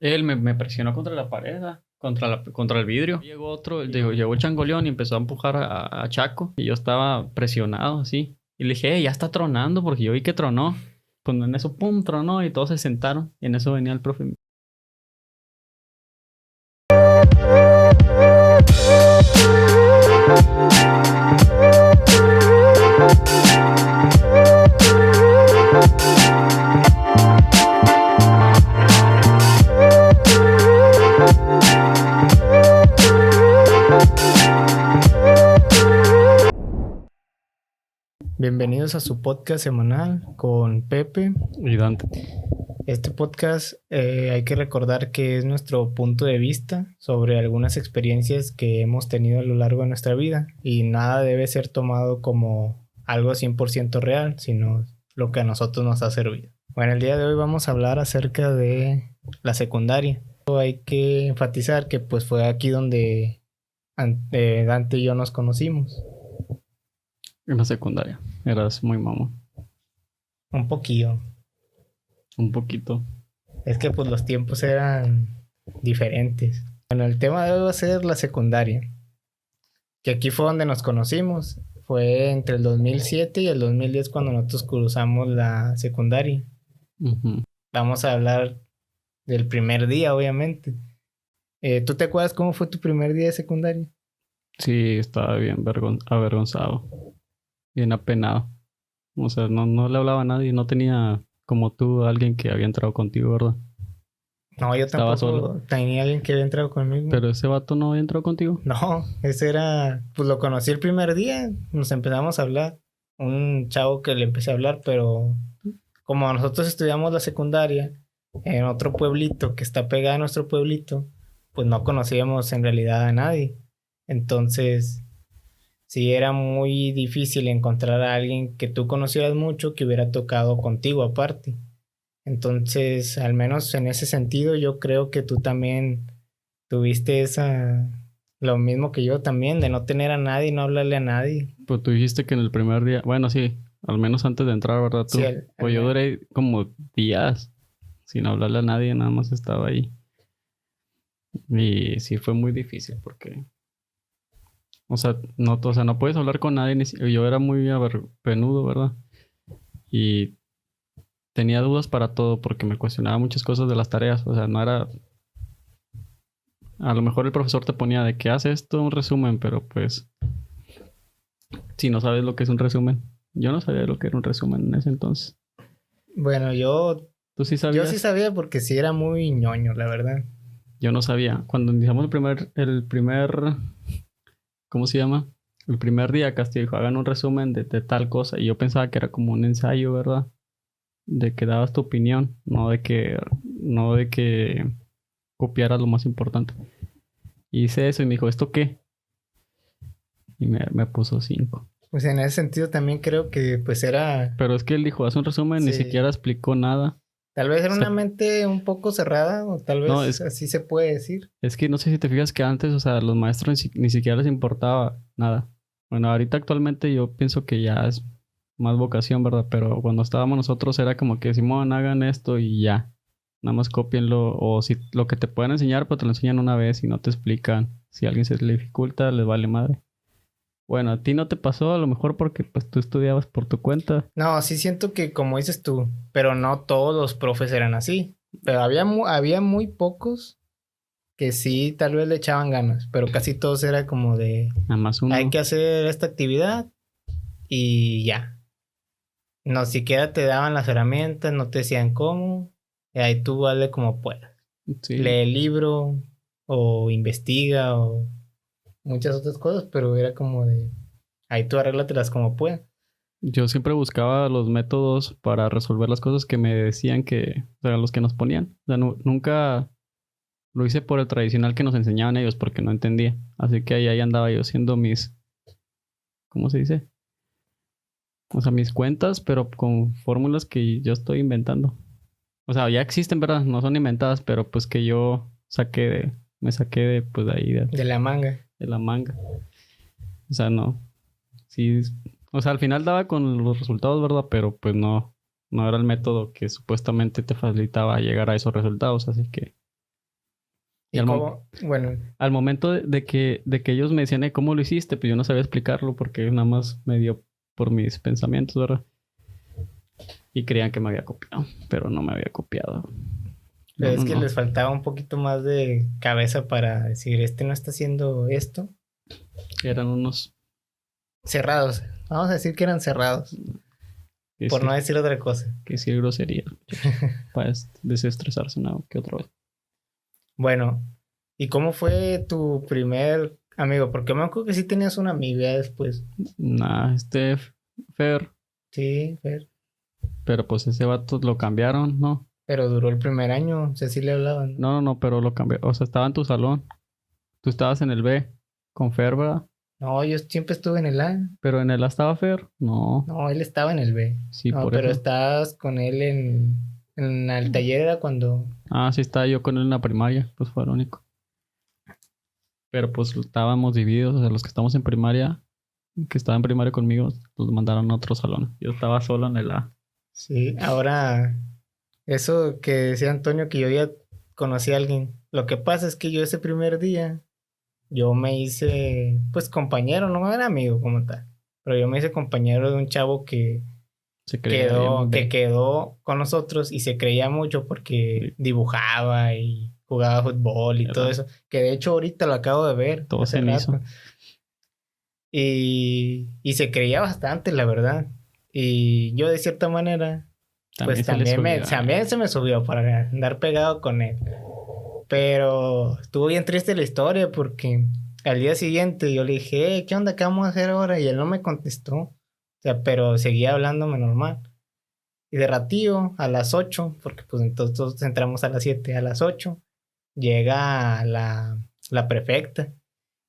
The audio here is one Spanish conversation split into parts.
Él me presionó contra la pared, contra el vidrio. Llegó otro, llegó el changoleón y empezó a empujar a Chaco. Y yo estaba presionado así. Y le dije, ya está tronando, porque yo vi que tronó. Pues en eso, pum, tronó y todos se sentaron. Y en eso venía el profe. Bienvenidos a su podcast semanal con Pepe Y Dante. Este podcast hay que recordar que es nuestro punto de vista sobre algunas experiencias que hemos tenido a lo largo de nuestra vida y nada debe ser tomado como algo 100% real, sino lo que a nosotros nos ha servido. Bueno, el día de hoy vamos a hablar acerca de la secundaria. Hay que enfatizar que pues fue aquí donde Dante y yo nos conocimos. En la secundaria. Eras muy mamón. Un poquillo. Un poquito. Es que pues los tiempos eran diferentes. Bueno, el tema de hoy va a ser la secundaria. Que aquí fue donde nos conocimos. Fue entre el 2007 y el 2010 cuando nosotros cruzamos la secundaria. Uh-huh. Vamos a hablar del primer día, obviamente. ¿Tú te acuerdas cómo fue tu primer día de secundaria? Sí, estaba bien avergonzado. Bien apenado. O sea, no le hablaba a nadie. No tenía como tú alguien que había entrado contigo, ¿verdad? No, yo Estaba tampoco solo. tenía alguien que había entrado conmigo. Pero ese vato no había entrado contigo. No, ese era... Pues lo conocí el primer día. Nos empezamos a hablar. Un chavo que le empecé a hablar, pero... Como nosotros estudiamos la secundaria en otro pueblito que está pegado a nuestro pueblito, pues no conocíamos en realidad a nadie. Entonces, sí era muy difícil encontrar a alguien que tú conocieras mucho que hubiera tocado contigo aparte. Entonces, al menos en ese sentido, yo creo que tú también tuviste lo mismo que yo también, de no tener a nadie, no hablarle a nadie. Pues tú dijiste que en el primer día... Bueno, sí. Al menos antes de entrar, ¿verdad tú? Sí, Pues yo duré como días sin hablarle a nadie. Nada más estaba ahí. Y sí fue muy difícil porque... O sea, no puedes hablar con nadie. Yo era muy penudo, ¿verdad? Y tenía dudas para todo porque me cuestionaba muchas cosas de las tareas. O sea, no era... A lo mejor el profesor te ponía de que hace esto un resumen, pero pues... Si no sabes lo que es un resumen. Yo no sabía lo que era un resumen en ese entonces. Bueno, ¿Tú sí yo sabías? sí sabía porque sí era muy ñoño, la verdad. Yo no sabía. Cuando iniciamos ¿cómo se llama? El primer día Castillo dijo, hagan un resumen de tal cosa. Y yo pensaba que era como un ensayo, ¿verdad? De que dabas tu opinión, no de que copiaras lo más importante. Y hice eso y me dijo, ¿esto qué? Y me puso 5. Pues en ese sentido también creo que pues era... Pero es que él dijo, haz un resumen, ni Sí. siquiera explicó nada. Tal vez era O sea, una mente un poco cerrada, o tal no, vez así se puede decir. es que no sé si te fijas que antes, o sea, a los maestros ni siquiera les importaba nada. Bueno, ahorita actualmente yo pienso que ya es más vocación, ¿verdad? Pero cuando estábamos nosotros era como que Simón, hagan esto y ya. Nada más cópienlo. O si lo que te pueden enseñar, pues te lo enseñan una vez y no te explican. Si a alguien se le dificulta, les vale madre. Bueno, a ti no te pasó, a lo mejor porque pues tú estudiabas por tu cuenta. No, sí siento que como dices tú, pero no todos los profes eran así. Pero había muy pocos que sí tal vez le echaban ganas, pero casi todos era como de Nada más uno. hay que hacer esta actividad y ya. No siquiera te daban las herramientas, no te decían cómo, y ahí tú hazle como puedas. Sí. Lee el libro o investiga o muchas otras cosas, pero era como de ahí tú arréglatelas como puedas. Yo siempre buscaba los métodos para resolver las cosas que me decían que, o sea, los que nos ponían. O sea, nunca lo hice por el tradicional que nos enseñaban ellos porque no entendía. Así que ahí andaba yo haciendo ¿cómo se dice? O sea, mis cuentas, pero con fórmulas que yo estoy inventando. O sea, ya existen, ¿verdad? No son inventadas, pero pues que yo me saqué de, pues de ahí, De la manga. de la manga. O sea, no. Sí, o sea, al final daba con los resultados, ¿verdad? Pero pues no era el método que supuestamente te facilitaba llegar a esos resultados, así que Y ¿Y cómo? Bueno, al momento de que ellos me decían, ¿cómo lo hiciste? Pues yo no sabía explicarlo porque nada más me dio por mis pensamientos, ¿verdad? Y creían que me había copiado, pero no me había copiado. pero No, es no, que no. les faltaba un poquito más de cabeza para decir, este no está haciendo esto. Eran unos, Cerrados. Vamos a decir que eran cerrados, que por no decir, decir otra cosa. que decir groserías, muchachos, para desestresarse una que otra vez. Bueno, ¿y cómo fue tu primer amigo? Porque me acuerdo que sí tenías una amiga después. Nah, Fer, Sí, Fer. pero pues ese vato lo cambiaron, ¿no? Pero duró el primer año, o sea, sí le hablaban, ¿no? No, no, no, pero lo cambió. O sea, estaba en tu salón. Tú estabas en el B con Fer, ¿verdad? No, yo siempre estuve en el A. Pero en el A estaba Fer. No, No, él estaba en el B. sí, No, por pero eso. estabas con él en el taller era cuando... Ah, sí, estaba yo con él en la primaria. Pues fue el único. Pero pues estábamos divididos. O sea, los que estamos en primaria, que estaban en primaria conmigo, los mandaron a otro salón. Yo estaba solo en el A. Sí, ahora, eso que decía Antonio, que yo ya conocí a alguien. Lo que pasa es que yo ese primer día, yo me hice, pues compañero, no era amigo como tal, pero yo me hice compañero de un chavo Se creía bien que B. quedó con nosotros y se creía mucho porque Sí, dibujaba y jugaba fútbol y todo ¿verdad? eso, que de hecho ahorita lo acabo de ver Todo hace se me hizo. rato. Y se creía bastante, la verdad. Y yo de cierta manera, pues También se le subía. también se me subió para andar pegado con él. Pero estuvo bien triste la historia porque al día siguiente yo le dije, ¿qué onda? ¿Qué vamos a hacer ahora? Y él no me contestó. O sea, pero seguía hablándome normal. Y de ratillo, a las 8 porque pues entonces todos entramos a las 7 a las 8 llega la prefecta.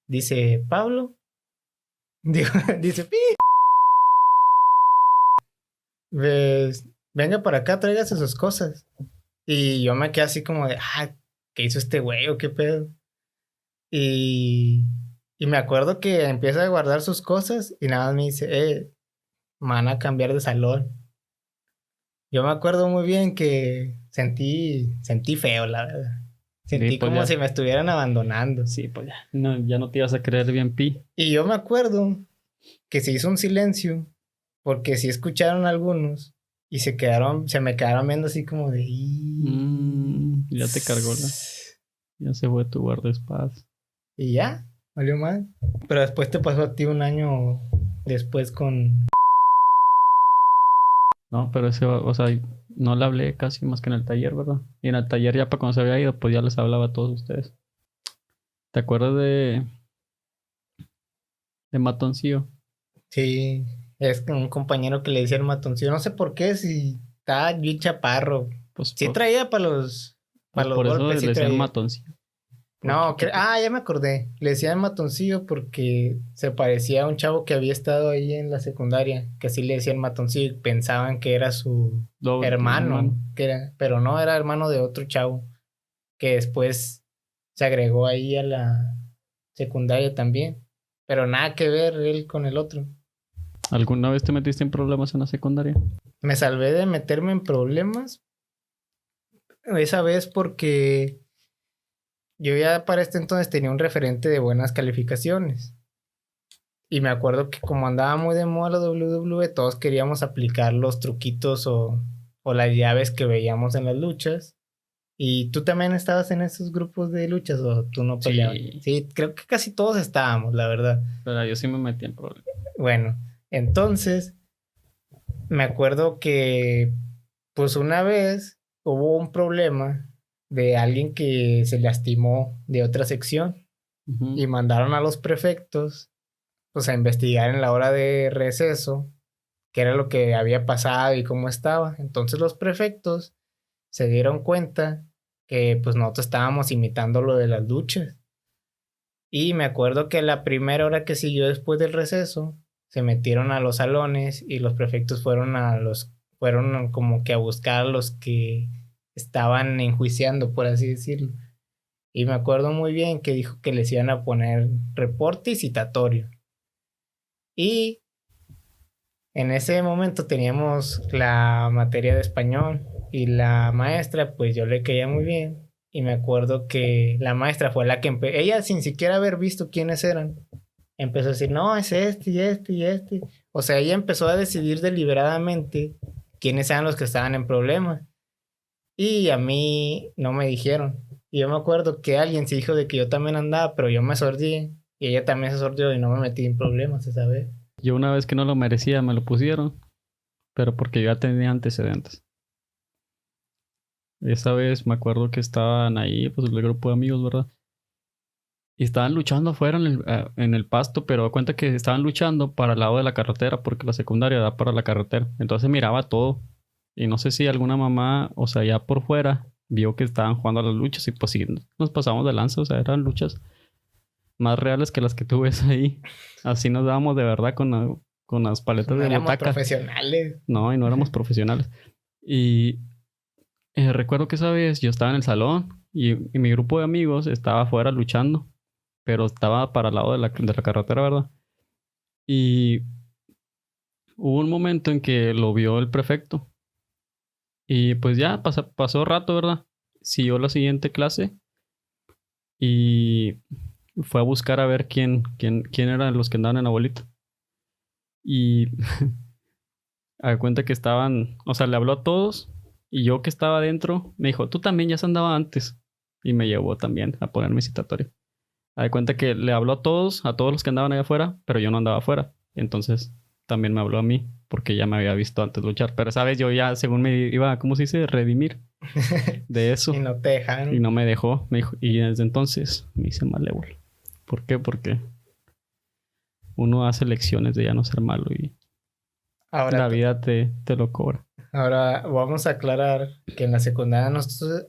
Dice, Pablo, dice, "Pi, ves, venga para acá, tráigase sus cosas". Y yo me quedé así como de, ¿qué hizo este güey o qué pedo? Y, y me acuerdo que empieza a guardar sus cosas y nada más me dice, me van a cambiar de salón. Yo me acuerdo muy bien que sentí feo, la verdad. Sí, Sentí pues como si ya. me estuvieran abandonando. Sí, pues ya. No, ya no te ibas a creer bien Pi. Y yo me acuerdo que se hizo un silencio porque sí escucharon algunos y se me quedaron viendo así como de... Ya te cargó ya se fue tu guardaespaldas. Y ya, valió mal. Pero después te pasó a ti un año después con... No, pero o sea, no le hablé casi más que en el taller, ¿verdad? Y en el taller ya para cuando se había ido, pues ya les hablaba a todos ustedes. ¿Te acuerdas de Matoncillo? Sí, es un compañero que le decía el matoncillo. No sé por qué, si estaba bien chaparro. Pues Sí por, traía pues para los por eso golpes, le sí decían traía. Matoncillo. Por No, chiquito. ya me acordé. Le decían matoncillo porque se parecía a un chavo que había estado ahí en la secundaria, que así le decían matoncillo y pensaban que era su Tu hermano, hermano. pero no, era hermano de otro chavo que después se agregó ahí a la secundaria también. Pero nada que ver él con el otro. ¿Alguna vez te metiste en problemas en la secundaria? Me salvé de meterme en problemas esa vez porque yo ya para este entonces tenía un referente de buenas calificaciones. Y me acuerdo que como andaba muy de moda la WWE, todos queríamos aplicar los truquitos o las llaves que veíamos en las luchas. ¿Y tú también estabas en esos grupos de luchas o tú no peleabas? Sí, Sí, creo que casi todos estábamos, la verdad. pero yo sí me metí en problemas. Bueno, entonces me acuerdo que pues una vez hubo un problema de alguien que se lastimó de otra sección Ujú. y mandaron a los prefectos pues a investigar en la hora de receso qué era lo que había pasado y cómo estaba. Entonces los prefectos se dieron cuenta que pues nosotros estábamos imitando lo de las luchas. Y me acuerdo que la primera hora que siguió después del receso, se metieron a los salones y los prefectos fueron como que a buscar a los que estaban enjuiciando, por así decirlo. Y me acuerdo muy bien que dijo que les iban a poner reporte y citatorio. Y en ese momento teníamos la materia de español y la maestra, pues yo le caía muy bien. y me acuerdo que la maestra fue la que ella sin siquiera haber visto quiénes eran, empezó a decir, no, es este y este y este. O sea, ella empezó a decidir deliberadamente quiénes eran los que estaban en problemas. Y a mí no me dijeron. Y yo me acuerdo que alguien se dijo de que yo también andaba, pero yo me sordí. Y ella también se sordió y no me metí en problemas esa vez. Yo una vez que no lo merecía me lo pusieron, pero porque yo ya tenía antecedentes. Esa vez me acuerdo que estaban ahí, pues el grupo de amigos, ¿verdad? Y estaban luchando afuera en el pasto, pero da cuenta que estaban luchando para el lado de la carretera, porque la secundaria da para la carretera. Entonces miraba todo. Y no sé si alguna mamá, o sea, ya por fuera, vio que estaban jugando a las luchas y pues sí, nos pasamos de lanza, o sea, eran luchas más reales que las que tú ves ahí. Así nos dábamos de verdad con las paletas No de éramos butaca. profesionales. No, y no éramos profesionales. Y recuerdo que esa vez yo estaba en el salón y mi grupo de amigos estaba afuera luchando, pero estaba para el lado de la carretera, ¿verdad? Y hubo un momento en que lo vio el prefecto. Y pues ya pasó rato, ¿verdad? Siguió la siguiente clase y fue a buscar a ver quién eran los que andaban en la bolita. Y a cuenta que estaban, o sea, le habló a todos y yo que estaba adentro me dijo, tú también ya se andaba antes. Y me llevó también a ponerme citatorio. A cuenta que le habló a todos los que andaban allá afuera, pero yo no andaba afuera. Entonces también me habló a mí porque ya me había visto antes luchar. Pero esa vez yo ya, según me iba, ¿cómo se dice? Redimir de eso. Y no te dejaron. Y no me dejó. Me dijo, y desde entonces me hice malévolo. ¿Por qué? Porque uno hace lecciones de ya no ser malo y Ahora, la vida te lo cobra. ahora vamos a aclarar que en la secundaria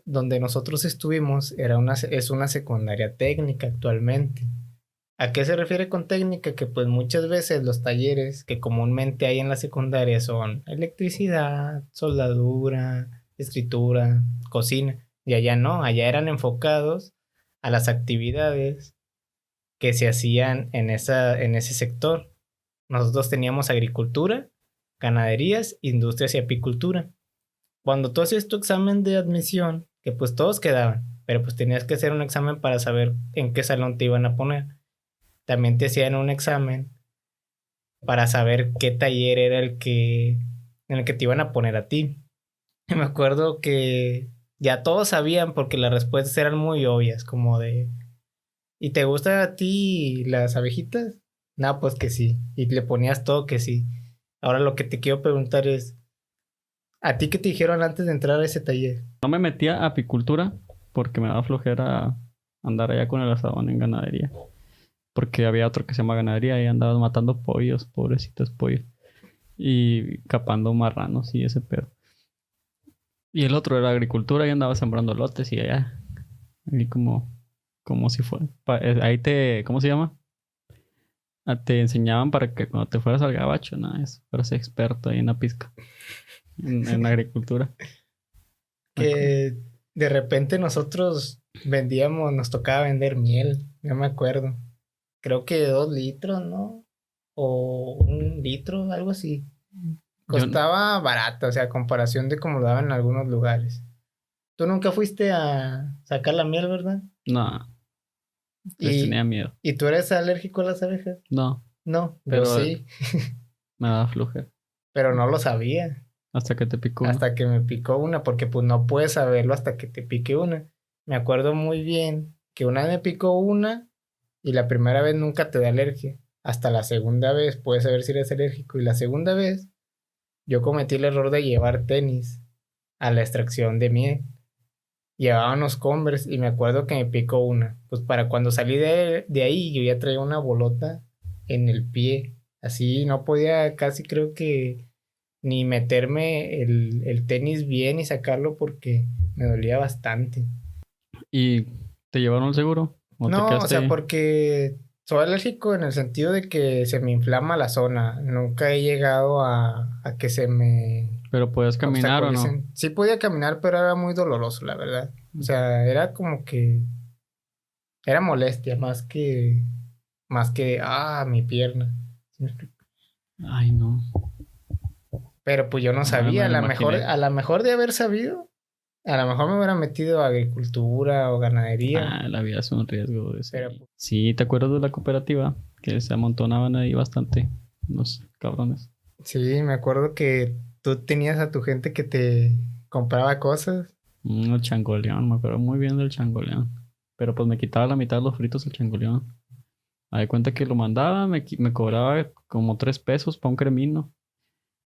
donde nosotros estuvimos es una secundaria técnica actualmente. ¿A qué se refiere con técnica? Que pues muchas veces los talleres que comúnmente hay en la secundaria son electricidad, soldadura, escritura, cocina. Y allá no, allá eran enfocados a las actividades que se hacían en ese sector. Nosotros teníamos agricultura, ganaderías, industrias y apicultura. Cuando tú hacías tu examen de admisión, que pues todos quedaban, pero pues tenías que hacer un examen para saber en qué salón te iban a poner. También te hacían un examen para saber qué taller era en el que te iban a poner a ti. Y me acuerdo que ya todos sabían porque las respuestas eran muy obvias, como de, ¿y te gustan a ti las abejitas? No, pues que sí. Y le ponías todo que sí. Ahora lo que te quiero preguntar es, ¿a ti qué te dijeron antes de entrar a ese taller? No me metía a apicultura porque me daba flojera andar allá con el asadón en ganadería. Porque había otro que se llama ganadería y andaba matando pollos, pobrecitos pollos. Y capando marranos y ese pedo. Y el otro era agricultura y andaba sembrando lotes y allá. Y como si fuera. Ahí ¿cómo se llama? Te enseñaban para que cuando te fueras al gabacho, nada, eso, fueras experto ahí en la pizca. En agricultura. Que de repente nosotros vendíamos, nos tocaba vender miel, no me acuerdo. Creo que 2 litros, ¿no? O 1 litro, algo así. Yo Costaba barato, o sea, a comparación de cómo lo daban en algunos lugares. Tú nunca fuiste a sacar la miel, ¿verdad? no, les Y, tenía miedo. ¿y tú eres alérgico a las abejas? No, No, yo pero sí, me daba flojera. pero no lo sabía Hasta que te picó uno. hasta que me picó una, porque pues no puedes saberlo hasta que te pique una. Me acuerdo muy bien que una vez me picó una y la primera vez nunca te da alergia. Hasta la segunda vez puedes saber si eres alérgico. Y la segunda vez yo cometí el error de llevar tenis a la extracción de miel. Llevaba unos Converse y me acuerdo que me picó una. Pues para cuando salí de ahí yo ya traía una bolota en el pie. Así no podía casi creo que ni meterme el tenis bien y sacarlo porque me dolía bastante. ¿Y te llevaron el seguro? ¿O te No, o quedaste sea, ahí? porque soy alérgico en el sentido de que se me inflama la zona. Nunca he llegado a que se me ¿Pero puedes caminar o no? obstaculicen. Sí podía caminar, pero era muy doloroso, la verdad. O sea, era como que era molestia más que mi pierna. ¿Sí me explico? Ay, no. Pero pues yo no Ah, sabía, me lo imaginé. a lo mejor de haber sabido, A lo mejor me hubiera metido a agricultura o ganadería, Ah, la vida es un riesgo de ese. pero Sí, ¿te acuerdas de la cooperativa? Que se amontonaban ahí bastante los cabrones. sí, me acuerdo que tú tenías a tu gente que te compraba cosas. El changoleón, me acuerdo muy bien del changoleón. Pero pues me quitaba la mitad de los fritos el changoleón. Me di cuenta que lo mandaba, me cobraba como 3 pesos para un cremino.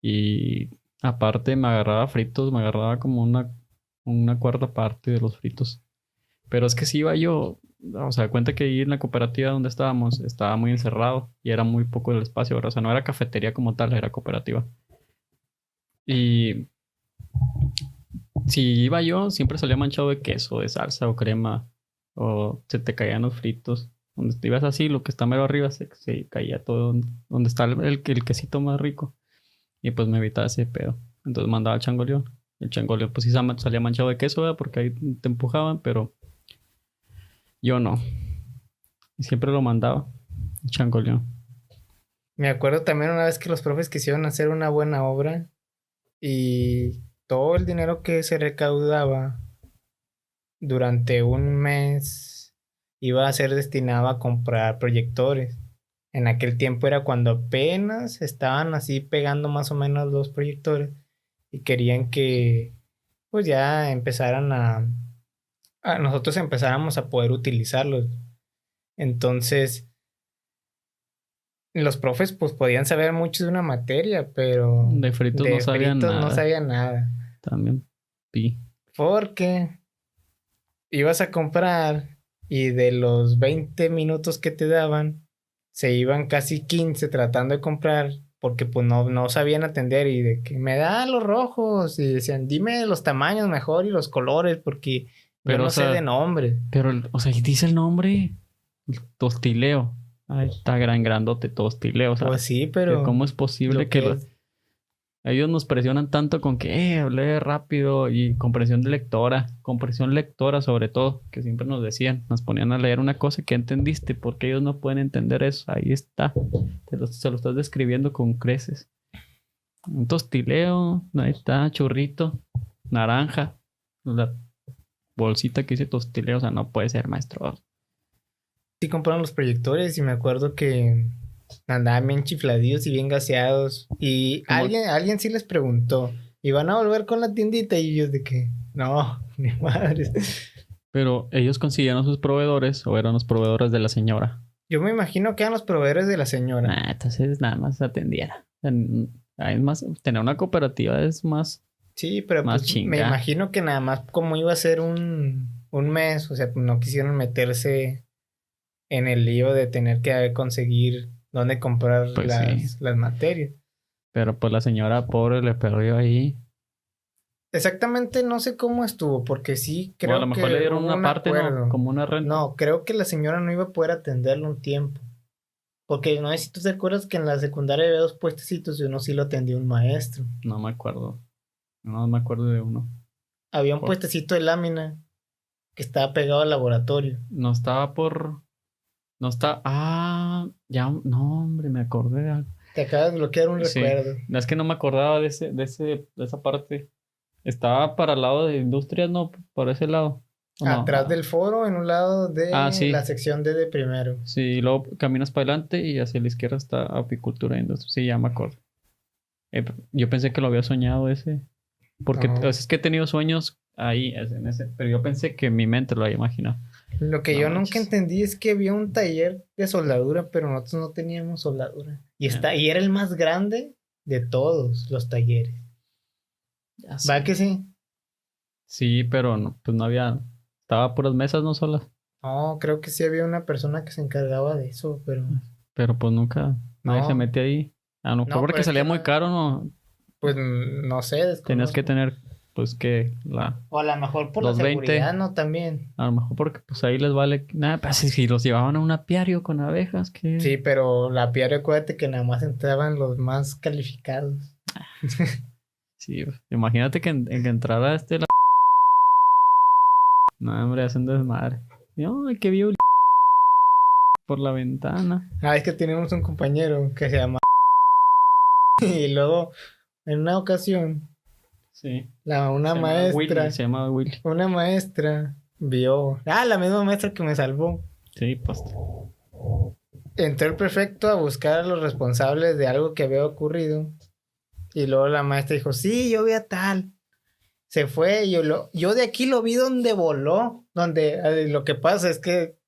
Y aparte me agarraba fritos, me agarraba como una cuarta parte de los fritos. Pero es que si iba yo, o sea, cuenta que ahí en la cooperativa donde estábamos estaba muy encerrado y era muy poco el espacio, ¿verdad? O sea, no era cafetería como tal, era cooperativa. Y si iba yo, siempre salía manchado de queso, de salsa o crema, o se te caían los fritos. Donde te ibas así, lo que está mero arriba se caía todo donde está el quesito más rico. Y pues me evitaba ese pedo. Entonces mandaba al changoleón. El changoleón pues sí salía manchado de queso, ¿verdad? Porque ahí te empujaban, pero yo no. Y siempre lo mandaba. El changoleón. Me acuerdo también una vez que los profes quisieron hacer una buena obra y todo el dinero que se recaudaba durante un mes iba a ser destinado a comprar proyectores. En aquel tiempo era cuando apenas estaban así pegando más o menos los proyectores y querían que pues ya empezaran a nosotros empezáramos a poder utilizarlos. Entonces, los profes pues podían saber mucho de una materia, pero De fritos no de sabían fritos no nada. sabían nada. También pi. Porque ibas a comprar y de los 20 minutos que te daban, se iban casi 15 tratando de comprar porque pues no sabían atender y de que me da los rojos y decían, dime los tamaños mejor y los colores porque yo Pero, o no sé de sea, nombres. o sea, y dice el nombre. Tostileo. Ahí está grandote, tostileo. O sea, Pues sí, que pero ¿cómo es posible lo que que es, ellos nos presionan tanto con que hablé rápido y compresión lectora sobre todo, que siempre nos decían, nos ponían a leer una cosa que entendiste, porque ellos no pueden entender eso. Ahí está, se lo estás describiendo con creces. Un tostileo, ahí está, churrito, naranja, la bolsita que dice tostileo, o sea, no puede ser, maestro. sí compraron los proyectores y me acuerdo que andaban bien chifladillos y bien gaseados. Y Como, alguien sí les preguntó, ¿y van a volver con la tiendita? Y ellos de que, no, ni madres. pero ellos consiguieron sus proveedores o eran los proveedores de la señora. Yo me imagino que eran los proveedores de la señora. Nah, entonces nada más atendiera. Es más, tener una cooperativa es Sí, pero más pues me chinga. imagino que nada más como iba a ser un mes, o sea, pues no quisieron meterse en el lío de tener que conseguir dónde comprar Pues sí. las materias. Pero pues la señora pobre le perdió ahí. Exactamente no sé cómo estuvo, porque sí O a lo creo mejor le que dieron hubo una un parte, ¿no? acuerdo. Como una renta. No, creo que la señora no iba a poder atenderlo un tiempo. Porque no sé si tú te acuerdas que en la secundaria había dos puestecitos y uno sí lo atendía un maestro. No me acuerdo. No me acuerdo de uno. Había un Por- puestecito de lámina que estaba pegado al laboratorio. No estaba por. No está. Ah, ya. No, hombre, me acordé de algo. Te acabas de bloquear un Sí. recuerdo. No, es que no me acordaba de esa parte. Estaba para el lado de industrias, ¿no? Por ese lado. ¿O no? Atrás del foro, en un lado de la Sí. sección D de primero. Sí, y luego caminas para adelante y hacia la izquierda está apicultura e industria. Sí, ya me acuerdo. Yo pensé que lo había soñado ese. Porque o sea, No. es que he tenido sueños ahí, en ese. Pero yo pensé que mi mente lo había imaginado. Lo que No yo nunca manches. entendí es que había un taller de soldadura, pero nosotros no teníamos soldadura. Ya, Y era el más grande de todos los talleres. ya ¿Va que sé. sí? Sí, pero no, pues no había. Estaba puras mesas, no solas. No, creo que sí había una persona que se encargaba de eso, pero Pero pues nunca. Nadie se no, mete ahí. A lo mejor no, pero porque es salía que muy no, caro, ¿no? pues no sé, Tenías que desconozco. tener, pues que O a lo mejor por la los seguridad, 20. ¿no? También. A lo mejor porque pues ahí les vale. Nada, pues si los llevaban a un apiario con abejas, que. Sí, pero la piedra, acuérdate que nada más entraban los más calificados. Sí, imagínate que entrara No, hombre, hacen desmadre. No, que vio por la ventana. Ah, es que teníamos un compañero que se llama y luego en una ocasión Sí. Una maestra. Se llama Willy. Una maestra vio. La misma maestra que me salvó. Sí, pues. Entró el prefecto a buscar a los responsables de algo que había ocurrido. Y luego la maestra dijo, sí, yo vi a tal. Se fue y yo de aquí lo vi donde voló. Lo que pasa es que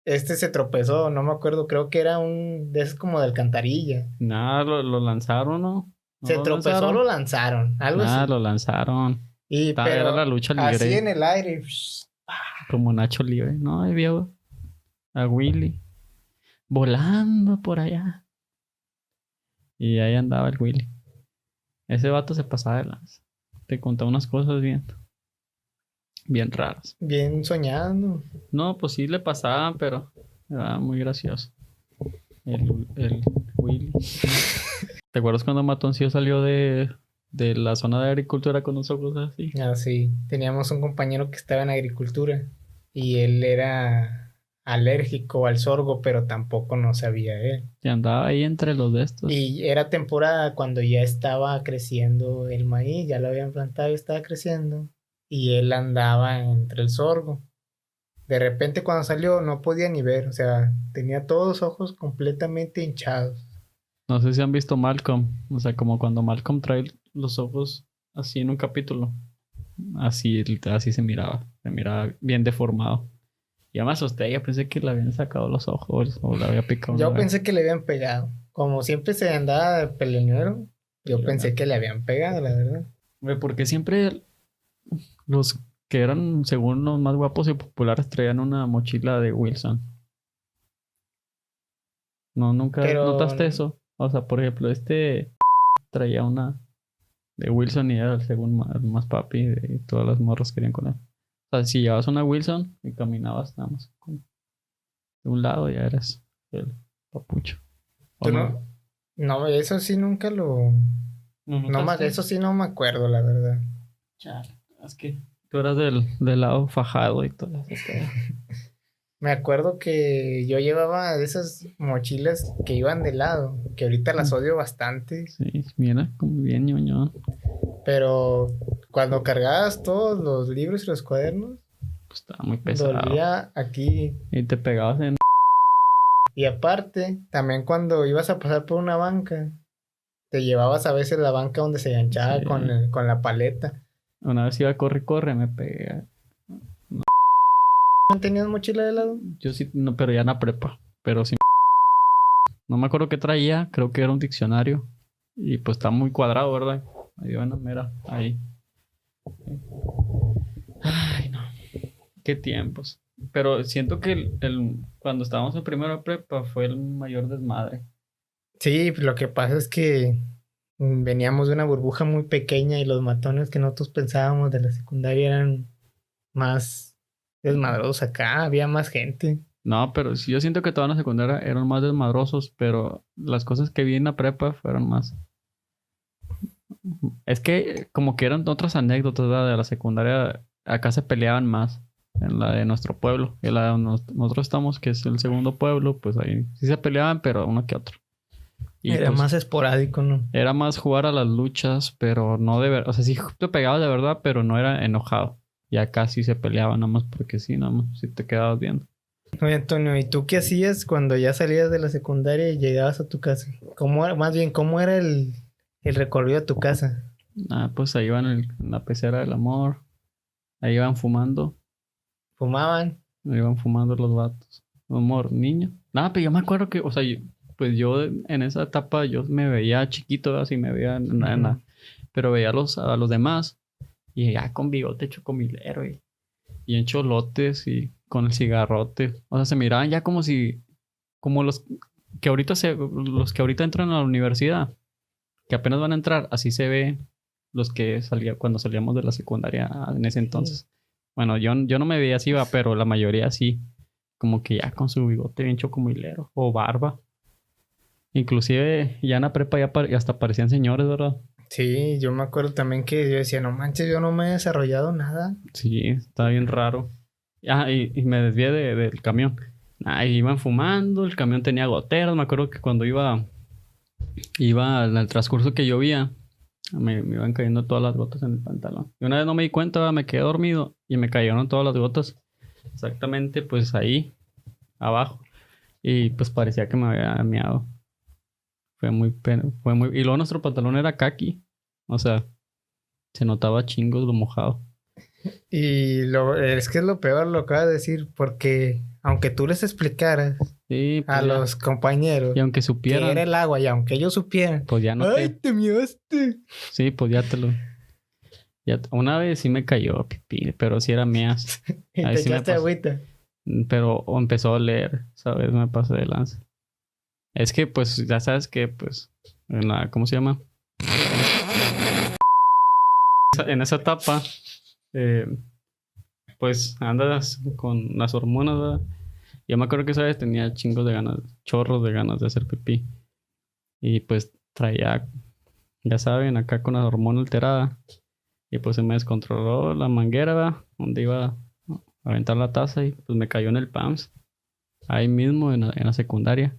se tropezó, no me acuerdo, creo que era de esos como de alcantarilla. Nada, lo lanzaron, ¿no? Se tropezó, lo lanzaron, algo Nada, así. lo lanzaron. Pero era la lucha libre. Así en el aire. Como Nacho Libre. No, ahí vio a Willy volando por allá. Y ahí andaba el Willy. Ese vato se pasaba de lanza. Te contaba unas cosas bien raras. Bien soñando. No, pues sí le pasaban, pero era muy gracioso. El Willy. ¿Te acuerdas cuando Matoncillo salió de la zona de agricultura con unos ojos así? Sí. Teníamos un compañero que estaba en agricultura y él era alérgico al sorgo, pero tampoco no sabía él. Y andaba ahí entre los de estos. Y era temporada cuando ya estaba creciendo el maíz, ya lo habían plantado y estaba creciendo. Y él andaba entre el sorgo. De repente cuando salió no podía ni ver, o sea, tenía todos los ojos completamente hinchados. No sé si han visto Malcolm. O sea, como cuando Malcolm trae los ojos así en un capítulo. Así se miraba. Se miraba bien deformado. Ya me asusté. Ya pensé que le habían sacado los ojos o le había picado. Yo pensé que le habían pegado. Como siempre se andaba de peleonero, yo pensé que le habían pegado, la verdad. Güey, porque siempre los que eran, según los más guapos y populares, traían una mochila de Wilson. No, nunca notaste eso. O sea, por ejemplo, traía una de Wilson y era el segundo más papi y todas las morras querían con él. O sea, si llevabas una Wilson y caminabas nada más de un lado, ya eras el papucho. ¿Tú no? No, eso sí nunca lo... eso sí no me acuerdo, la verdad. Chale, es que tú eras del lado fajado y todo eso. Me acuerdo que yo llevaba de esas mochilas que iban de lado, que ahorita las odio bastante. Sí, mira, como bien ñoñón. Pero cuando cargabas todos los libros y los cuadernos, pues estaba muy pesado. Dolía aquí. Y te pegabas en... Y aparte, también cuando ibas a pasar por una banca, te llevabas a veces la banca donde se enganchaba sí. con la paleta. Una vez iba a corre, me pegué. ¿No tenías mochila de lado? Yo sí, no, pero ya en la prepa. Pero sí. No me acuerdo qué traía, creo que era un diccionario. Y pues está muy cuadrado, ¿verdad? Ahí van, mira, ahí. Ay, no. Qué tiempos. Pero siento que cuando estábamos en primera de prepa fue el mayor desmadre. Sí, lo que pasa es que veníamos de una burbuja muy pequeña y los matones que nosotros pensábamos de la secundaria eran más desmadrosos acá, había más gente. No, pero sí, yo siento que toda la secundaria eran más desmadrosos, pero las cosas que vi en la prepa fueron más. Es que como que eran otras anécdotas, ¿verdad? De la secundaria. Acá se peleaban más en la de nuestro pueblo. En la de nosotros estamos, que es el segundo pueblo, pues ahí sí se peleaban, pero uno que otro. Y era pues, más esporádico, ¿no? Era más jugar a las luchas, pero no de verdad. O sea, sí te pegabas de verdad, pero no era enojado. Y acá sí se peleaban, nada más porque sí, nada más si te quedabas viendo. Oye, Antonio, ¿y tú qué hacías cuando ya salías de la secundaria y llegabas a tu casa? ¿Cómo era el recorrido a tu casa? Pues ahí iban en la pecera del amor. Ahí iban fumando. ¿Fumaban? Ahí iban fumando los vatos. Amor, niño. Nada, pero yo me acuerdo que, o sea, pues yo en esa etapa yo me veía chiquito, así me veía nada. Pero veía a los demás y ya con bigote chocomilero y en cholotes y con el cigarrote. O sea, se miraban ya como los que ahorita entran a la universidad, que apenas van a entrar, así se ve los que cuando salíamos de la secundaria en ese entonces. Sí. Bueno, yo no me veía así, pero la mayoría sí. Como que ya con su bigote bien chocomilero o barba. Inclusive ya en la prepa ya hasta parecían señores, ¿verdad? Sí, yo me acuerdo también que yo decía, no manches, yo no me he desarrollado nada. Sí, está bien raro. Y me desvié del camión. Iban fumando, el camión tenía goteras. Me acuerdo que cuando iba en el transcurso que llovía, Me iban cayendo todas las gotas en el pantalón. Y una vez no me di cuenta, me quedé dormido y me cayeron todas las gotas. Exactamente, pues ahí, abajo. Y pues parecía que me había meado. Fue muy... Y luego nuestro pantalón era kaki. O sea, se notaba chingos lo mojado. Y es que es lo peor lo que acabas de decir, porque aunque tú les explicaras Sí, a pues ya. los compañeros Y aunque que supieran, era el agua, y aunque ellos supieran, pues ya no ¡ay, te... te miaste! Sí, pues ya te lo... Una vez sí me cayó pipí, pero sí era mías. Y Ahí te sí me echaste pasó. agüita. Pero empezó a oler, ¿sabes? Me pasé de lanza. Es que, pues, ya sabes que, pues, ¿cómo se llama? En esa etapa, eh, pues, andas con las hormonas, ¿verdad? Yo me acuerdo que esa vez tenía chingos de ganas, chorros de ganas de hacer pipí. Y pues traía, ya saben, acá con la hormona alterada. Y pues se me descontroló la manguera, ¿verdad? Donde iba a aventar la taza y pues me cayó en el PAMS. Ahí mismo en la secundaria.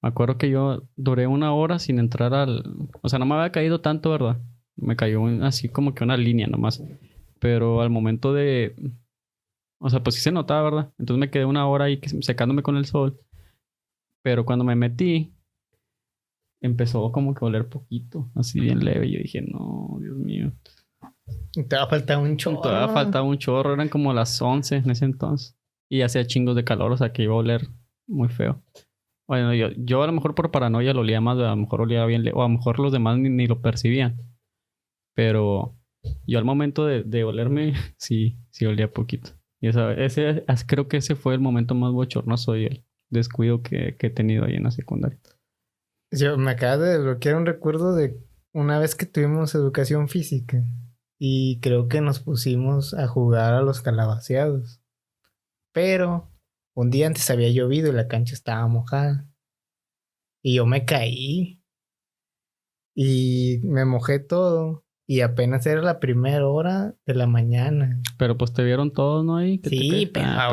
Me acuerdo que yo duré 1 hora sin entrar al... O sea, no me había caído tanto, ¿verdad? Me cayó así como que una línea nomás. Pero al momento de... O sea, pues sí se notaba, ¿verdad? Entonces me quedé 1 hora ahí secándome con el sol. Pero cuando me metí, empezó como que a oler poquito. Así bien leve. Y yo dije, no, Dios mío. Te va a faltar un chorro. Todavía faltaba un chorro. Eran como las 11 en ese entonces. Y hacía chingos de calor. O sea, que iba a oler muy feo. Bueno, yo a lo mejor por paranoia lo olía más, a lo mejor olía bien, o a lo mejor los demás ni lo percibían. Pero yo al momento de olerme, sí olía poquito. Y creo que ese fue el momento más bochornoso y el descuido que he tenido ahí en la secundaria. Yo me acabo de desbloquear un recuerdo de una vez que tuvimos educación física y creo que nos pusimos a jugar a los calabaceados. Pero un día antes había llovido y la cancha estaba mojada. Y yo me caí y me mojé todo. Y apenas era la primera hora de la mañana. Pero pues te vieron todos, ¿no? Ahí que te Sí, caes. pero Ah,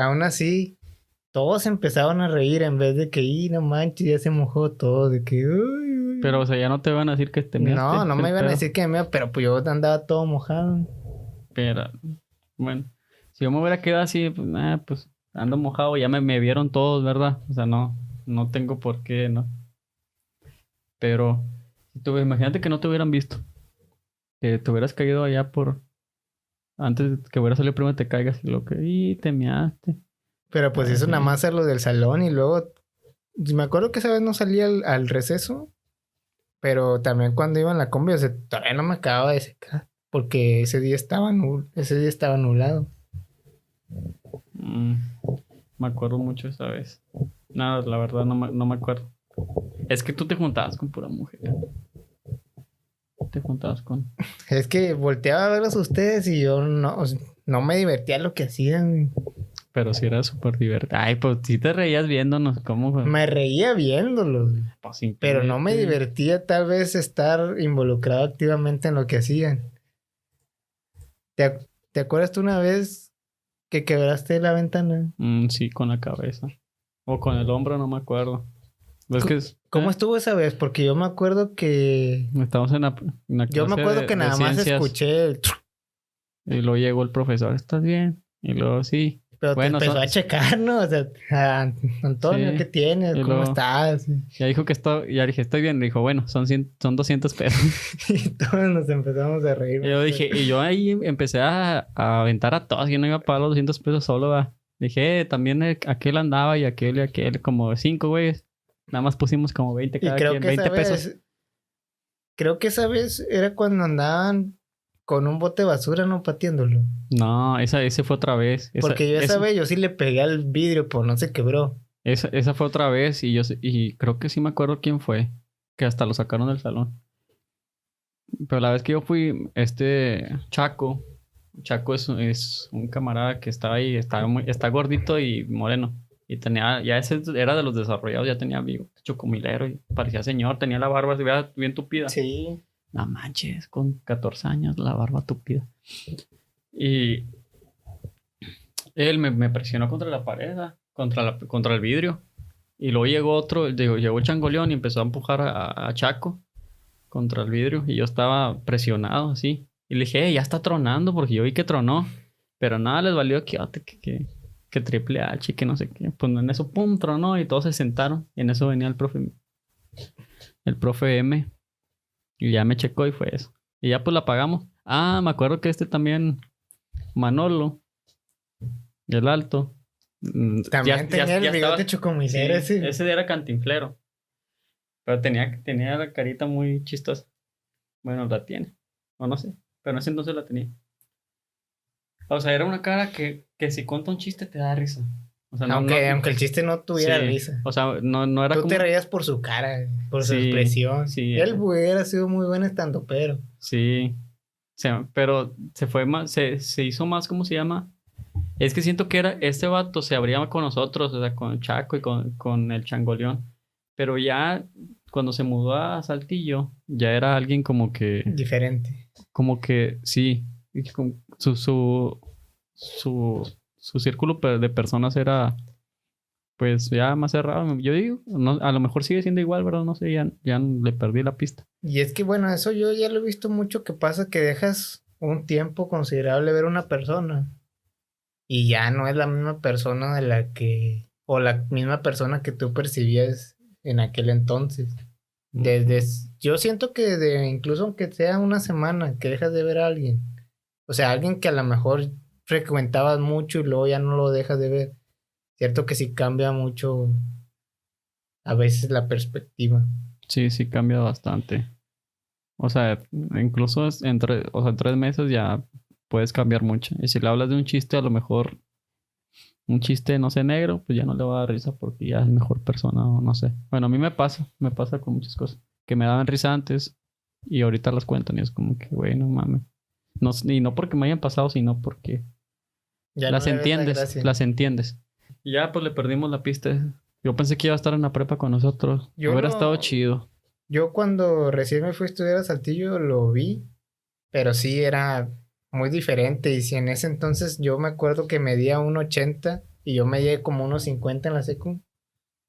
aún así, todos empezaron a reír en vez de que, no manches, ya se mojó todo, de que, uy, pero, o uy". sea, ya no te van a decir que te measte. No me iban a decir que me, pero pues yo andaba todo mojado. Pero, bueno, si yo me hubiera quedado así, pues ando mojado, ya me vieron todos, ¿verdad? O sea, no tengo por qué, ¿no? Pero, imagínate que no te hubieran visto. Que te hubieras caído allá antes de que hubiera salido primero te caigas y te measte. Pero pues eso nada más a lo del salón y luego, me acuerdo que esa vez no salí al receso, pero también cuando iba en la combi, o sea, todavía no me acababa de secar, porque ese día estaba nublado. Mm, me acuerdo mucho esa vez. Nada, la verdad no me acuerdo. Es que tú te juntabas con pura mujer. Te juntabas con... Es que volteaba a verlos a ustedes y yo no, o sea, no me divertía lo que hacían. Pero sí era súper divertido. Ay, pues sí te reías viéndonos. ¿Cómo? Me reía viéndolos, Pues pero no me increíble. divertía tal vez estar involucrado activamente en lo que hacían. ¿Te acuerdas tú una vez que quebraste la ventana? Sí, con la cabeza. O con el hombro, no me acuerdo. Es que ¿Cómo estuvo esa vez? Porque yo me acuerdo que... estamos en la Yo me clase acuerdo que de nada más ciencias escuché el... y luego llegó el profesor, ¿estás bien? Y luego sí. Pero te Bueno, empezó a checar, ¿no? O sea, Antonio, sí. ¿qué tienes? Y ¿Cómo luego estás? ya dijo ya dije, estoy bien. Le dijo, bueno, son 200 pesos. Y todos nos empezamos a reír. Y yo ahí empecé a aventar a todos. Yo no iba a pagar los 200 pesos solo, va. Dije, también aquel andaba y aquel, como 5 güeyes. Nada más pusimos como 20 Y cada creo quien, que 20 esa pesos. vez... Creo que esa vez era cuando andaban con un bote de basura, ¿no? Pateándolo. No, ese fue otra vez. Porque yo esa vez yo sí le pegué al vidrio, pero no se quebró. Esa fue otra vez y creo que sí me acuerdo quién fue. Que hasta lo sacaron del salón. Pero la vez que yo fui, Chaco es un camarada que estaba ahí, está gordito y moreno. Y ya ese era de los desarrollados, ya tenía chocomilero y parecía señor, tenía la barba se veía bien tupida. Sí. No manches, con 14 años la barba tupida. Y él me presionó contra la pared, contra el vidrio. Y luego llegó llegó el changoleón y empezó a empujar a Chaco contra el vidrio y yo estaba presionado así. Y le dije, ya está tronando porque yo vi que tronó. Pero nada les valió que Triple H y que no sé qué. Pues en eso, pum, tronó y todos se sentaron. Y en eso venía el profe M. Y ya me checó y fue eso. Y ya pues la pagamos. Ah, me acuerdo que también, Manolo, el alto. También tenía el bigote chocomilero ese. Ese era cantinflero. Pero tenía la carita muy chistosa. Bueno, la tiene. O no sé. Pero en ese entonces la tenía. O sea, era una cara que si cuenta un chiste te da risa. O sea, aunque el chiste no tuviera risa. O sea, no era Tú te reías por su cara, por su expresión. Sí. Él hubiera sido muy buen estandopero. Sí. O sea, pero se fue más, se hizo más, ¿cómo se llama? Es que siento que este vato se abría con nosotros, o sea, con Chaco y con el Changoleón. Pero ya cuando se mudó a Saltillo, ya era alguien como que... Diferente. Como que, sí. Su círculo de personas era, pues, ya más cerrado. Yo digo, no, a lo mejor sigue siendo igual, ¿verdad? No sé, ya le perdí la pista. Y es que, bueno, eso yo ya lo he visto mucho que pasa que dejas un tiempo considerable ver a una persona y ya no es la misma persona o la misma persona que tú percibías en aquel entonces. Yo siento que incluso aunque sea una semana que dejas de ver a alguien, o sea, alguien que a lo mejor frecuentabas mucho y luego ya no lo dejas de ver, cierto que sí cambia mucho a veces la perspectiva. Sí, cambia bastante. O sea, incluso en 3 meses ya puedes cambiar mucho. Y si le hablas de un chiste, a lo mejor un chiste, no sé, negro, pues ya no le va a dar risa porque ya es mejor persona o no sé. Bueno, a mí me pasa con muchas cosas que me daban risa antes y ahorita las cuentan y es como que, güey, no mames. No, y no porque me hayan pasado, sino porque Ya las no le ves la entiendes, gracia. las entiendes. Y ya pues le perdimos la pista. Yo pensé que iba a estar en la prepa con nosotros. Hubiera estado chido. Yo cuando recién me fui a estudiar a Saltillo lo vi, pero sí era muy diferente. Y si en ese entonces yo me acuerdo que medía 1.80 y yo medía como 1.50 en la secu.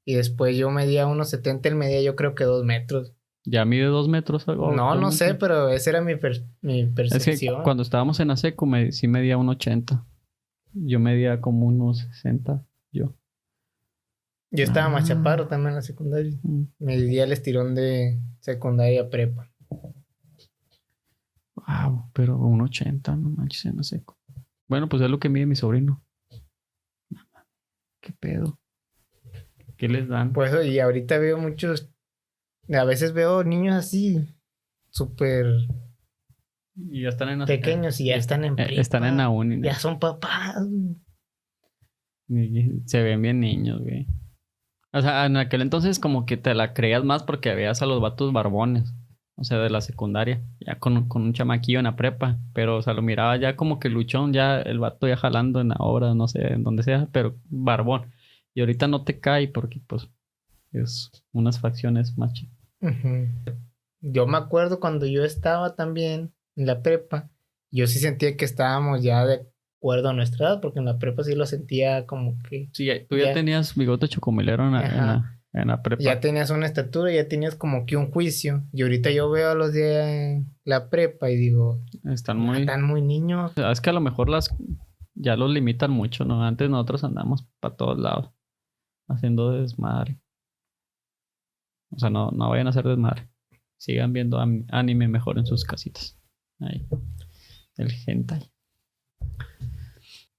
Y después yo medía 1.70, él medía yo creo que 2 metros. Ya mide 2 metros algo. No sé, pero esa era mi percepción. Es que cuando estábamos en la secu sí medía 1.80. Yo medía como 1.60 yo. Yo estaba más chaparro también en la secundaria. Medía el estirón de secundaria a prepa. Wow, pero 1.80, no manches, en la secu. Bueno, pues es lo que mide mi sobrino. ¿Qué pedo? ¿Qué les dan? Pues y ahorita veo muchos, a veces veo niños así, súper Y ya están en pequeños y ya están en prepa. Están en la uni. Ya son papás. Y se ven bien niños, güey. O sea, en aquel entonces como que te la creías más porque veías a los vatos barbones. O sea, de la secundaria. Ya con un chamaquillo en la prepa. Pero, o sea, lo miraba ya como que luchón. Ya el vato ya jalando en la obra, no sé, en donde sea. Pero barbón. Y ahorita no te cae porque, pues, es unas facciones más chicas. Uh-huh. Yo me acuerdo cuando yo estaba también en la prepa. Yo sí sentía que estábamos ya de acuerdo a nuestra edad. Porque en la prepa sí lo sentía como que... Sí, tú ya tenías bigote chocomilero en la prepa. Ya tenías una estatura, ya tenías como que un juicio. Y ahorita yo veo a los de la prepa y digo... Están muy niños. Es que a lo mejor ya los limitan mucho, ¿no? Antes nosotros andamos para todos lados. Haciendo desmadre. O sea, no vayan a hacer desmadre. Sigan viendo anime mejor en sus casitas. Ahí. El hentai.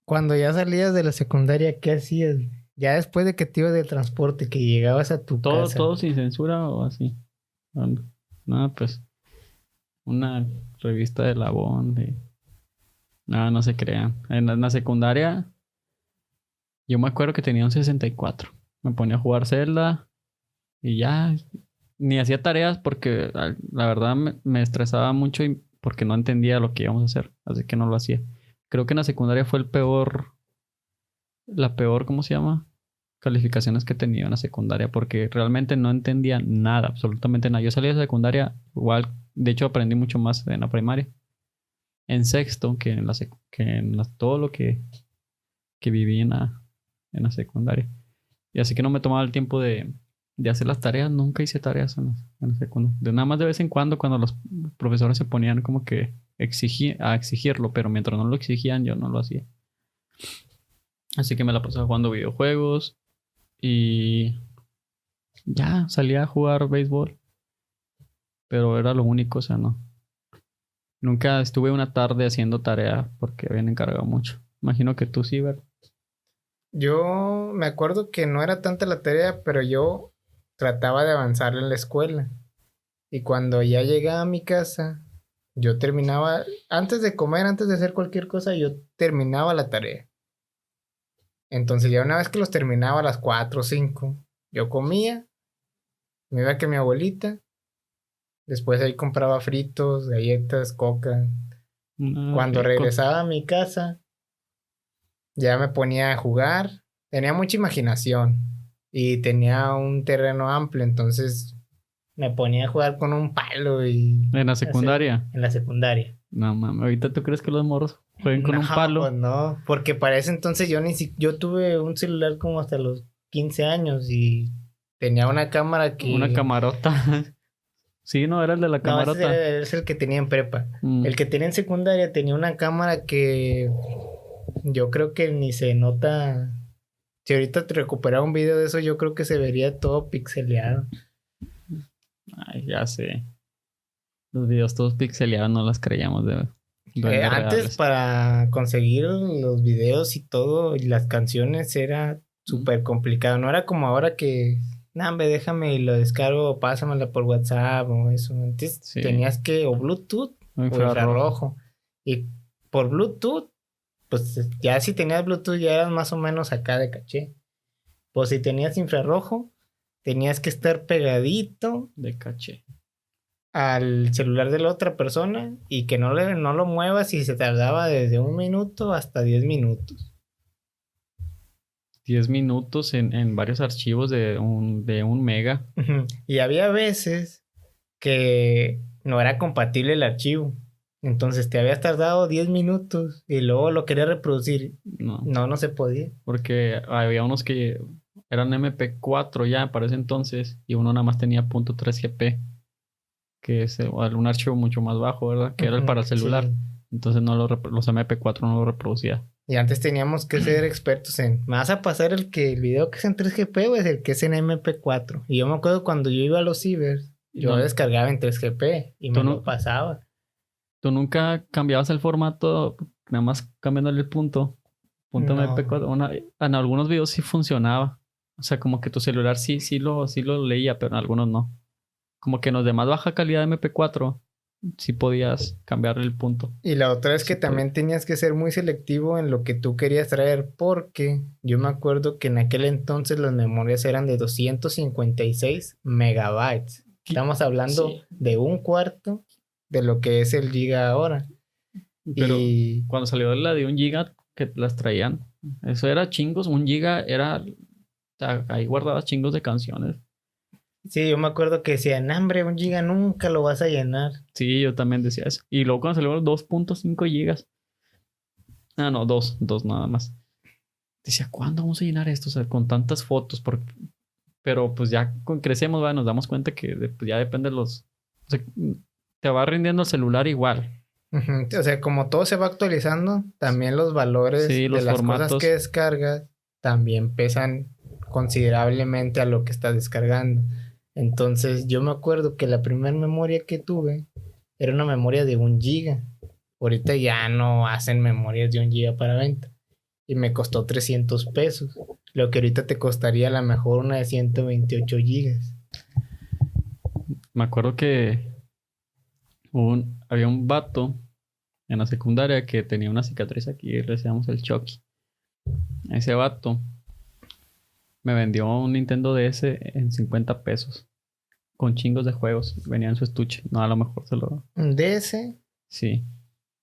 Cuando ya salías de la secundaria, ¿qué hacías? Ya después de que te ibas del transporte, que llegabas a tu casa. ¿Todo sin censura o así? No, pues una revista de Labón. No se crean. En la secundaria yo me acuerdo que tenía un 64. Me ponía a jugar Zelda y ya ni hacía tareas porque la verdad me estresaba mucho porque no entendía lo que íbamos a hacer. Así que no lo hacía. Creo que en la secundaria fue la peor, ¿cómo se llama? Calificaciones que he tenido en la secundaria porque realmente no entendía nada, absolutamente nada. Yo salí de la secundaria igual, de hecho aprendí mucho más en la primaria, en sexto que todo lo que viví en la secundaria. Y así que no me tomaba el tiempo de de hacer las tareas, nunca hice tareas en la secundaria. De nada más de vez en cuando los profesores se ponían como que a exigirlo, pero mientras no lo exigían yo no lo hacía. Así que me la pasaba jugando videojuegos y ya salía a jugar béisbol, pero era lo único, o sea, no. Nunca estuve una tarde haciendo tarea porque habían encargado mucho. Imagino que tú sí, ¿verdad? Yo me acuerdo que no era tanta la tarea, pero yo trataba de avanzar en la escuela. Y cuando ya llegaba a mi casa, yo terminaba, antes de comer, antes de hacer cualquier cosa, yo terminaba la tarea. Entonces ya una vez que los terminaba a las 4 o 5, yo comía, me iba que mi abuelita, después ahí compraba fritos, galletas, coca. Cuando Rico. regresaba a mi casa, ya me ponía a jugar. Tenía mucha imaginación y tenía un terreno amplio, entonces me ponía a jugar con un palo y En la hacer secundaria. en la secundaria. No mames, ahorita tú crees que los morros jueguen con No, un palo. pues no, porque para ese entonces yo tuve un celular como hasta los 15 años y tenía una cámara Una que... camarota. Sí, no, era el de la No, ese camarota. es el que tenía en prepa. Mm. El que tenía en secundaria tenía una cámara que yo creo que ni se nota. Si ahorita te recuperara un video de eso, yo creo que se vería todo pixeleado. Ay, ya sé. Los videos todos pixeleados no las creíamos de duendes Antes reales. para conseguir los videos y todo, y las canciones era súper complicado. No era como ahora que, nah, hombre, déjame y lo descargo o pásamela por WhatsApp o eso. Antes Sí, tenías que o Bluetooth o o infrarrojo. infrarrojo. Y por Bluetooth, pues ya si tenías Bluetooth ya eras más o menos acá de caché. Pues si tenías infrarrojo, tenías que estar pegadito De caché. al celular de la otra persona y que no lo muevas y se tardaba desde 1 minuto hasta 10 minutos. 10 minutos en varios archivos de un mega. Y había veces que no era compatible el archivo. Entonces te habías tardado 10 minutos y luego lo querías reproducir. No, No se podía. porque había unos que eran MP4 ya para ese entonces y uno nada más tenía .3 GP, que es un archivo mucho más bajo, ¿verdad? Que era el para el celular. Sí. Entonces los MP4 no lo reproducía. Y antes teníamos que ser expertos en... Me vas a pasar el video que es en 3GP o es el que es en MP4. Y yo me acuerdo cuando yo iba a los cibers, yo No, descargaba en 3GP y tú, me lo no, pasaba. tú nunca cambiabas el formato, nada más cambiándole el punto No. MP4. En algunos videos sí funcionaba. O sea, como que tu celular sí lo leía, pero en algunos no. Como que en los de más baja calidad de MP4 sí podías cambiarle el punto. Y la otra es que Sí podía. también tenías que ser muy selectivo en lo que tú querías traer, porque yo me acuerdo que en aquel entonces las memorias eran de 256 megabytes. Estamos hablando Sí, de un cuarto de lo que es el giga ahora. pero Y cuando salió la de 1 GB que las traían, eso era chingos. 1 GB era, o sea, ahí guardabas chingos de canciones. sí, yo me acuerdo que decían, hambre, 1 giga nunca lo vas a llenar. Sí, yo también decía eso. Y luego cuando salió los 2.5 GB. Ah, no, dos nada más. Decía, ¿cuándo vamos a llenar esto? O sea, con tantas fotos. Pero pues ya crecemos, ¿va? Nos damos cuenta que pues, ya depende de los... O sea, te va rindiendo el celular igual. Ujú. O sea, como todo se va actualizando, también los valores Sí, de los las cosas formatos. que descargas también pesan considerablemente a lo que estás descargando. Entonces, yo me acuerdo que la primera memoria que tuve era una memoria de 1 giga. Ahorita ya no hacen memorias de 1 giga para venta. Y me costó 300 pesos. Lo que ahorita te costaría a lo mejor una de 128 gigas. Me acuerdo que había un vato en la secundaria que tenía una cicatriz aquí y le decíamos el Chucky. Ese vato me vendió un Nintendo DS en 50 pesos. Con chingos de juegos. Venía en su estuche. No, a lo mejor se lo... Un DS. Sí.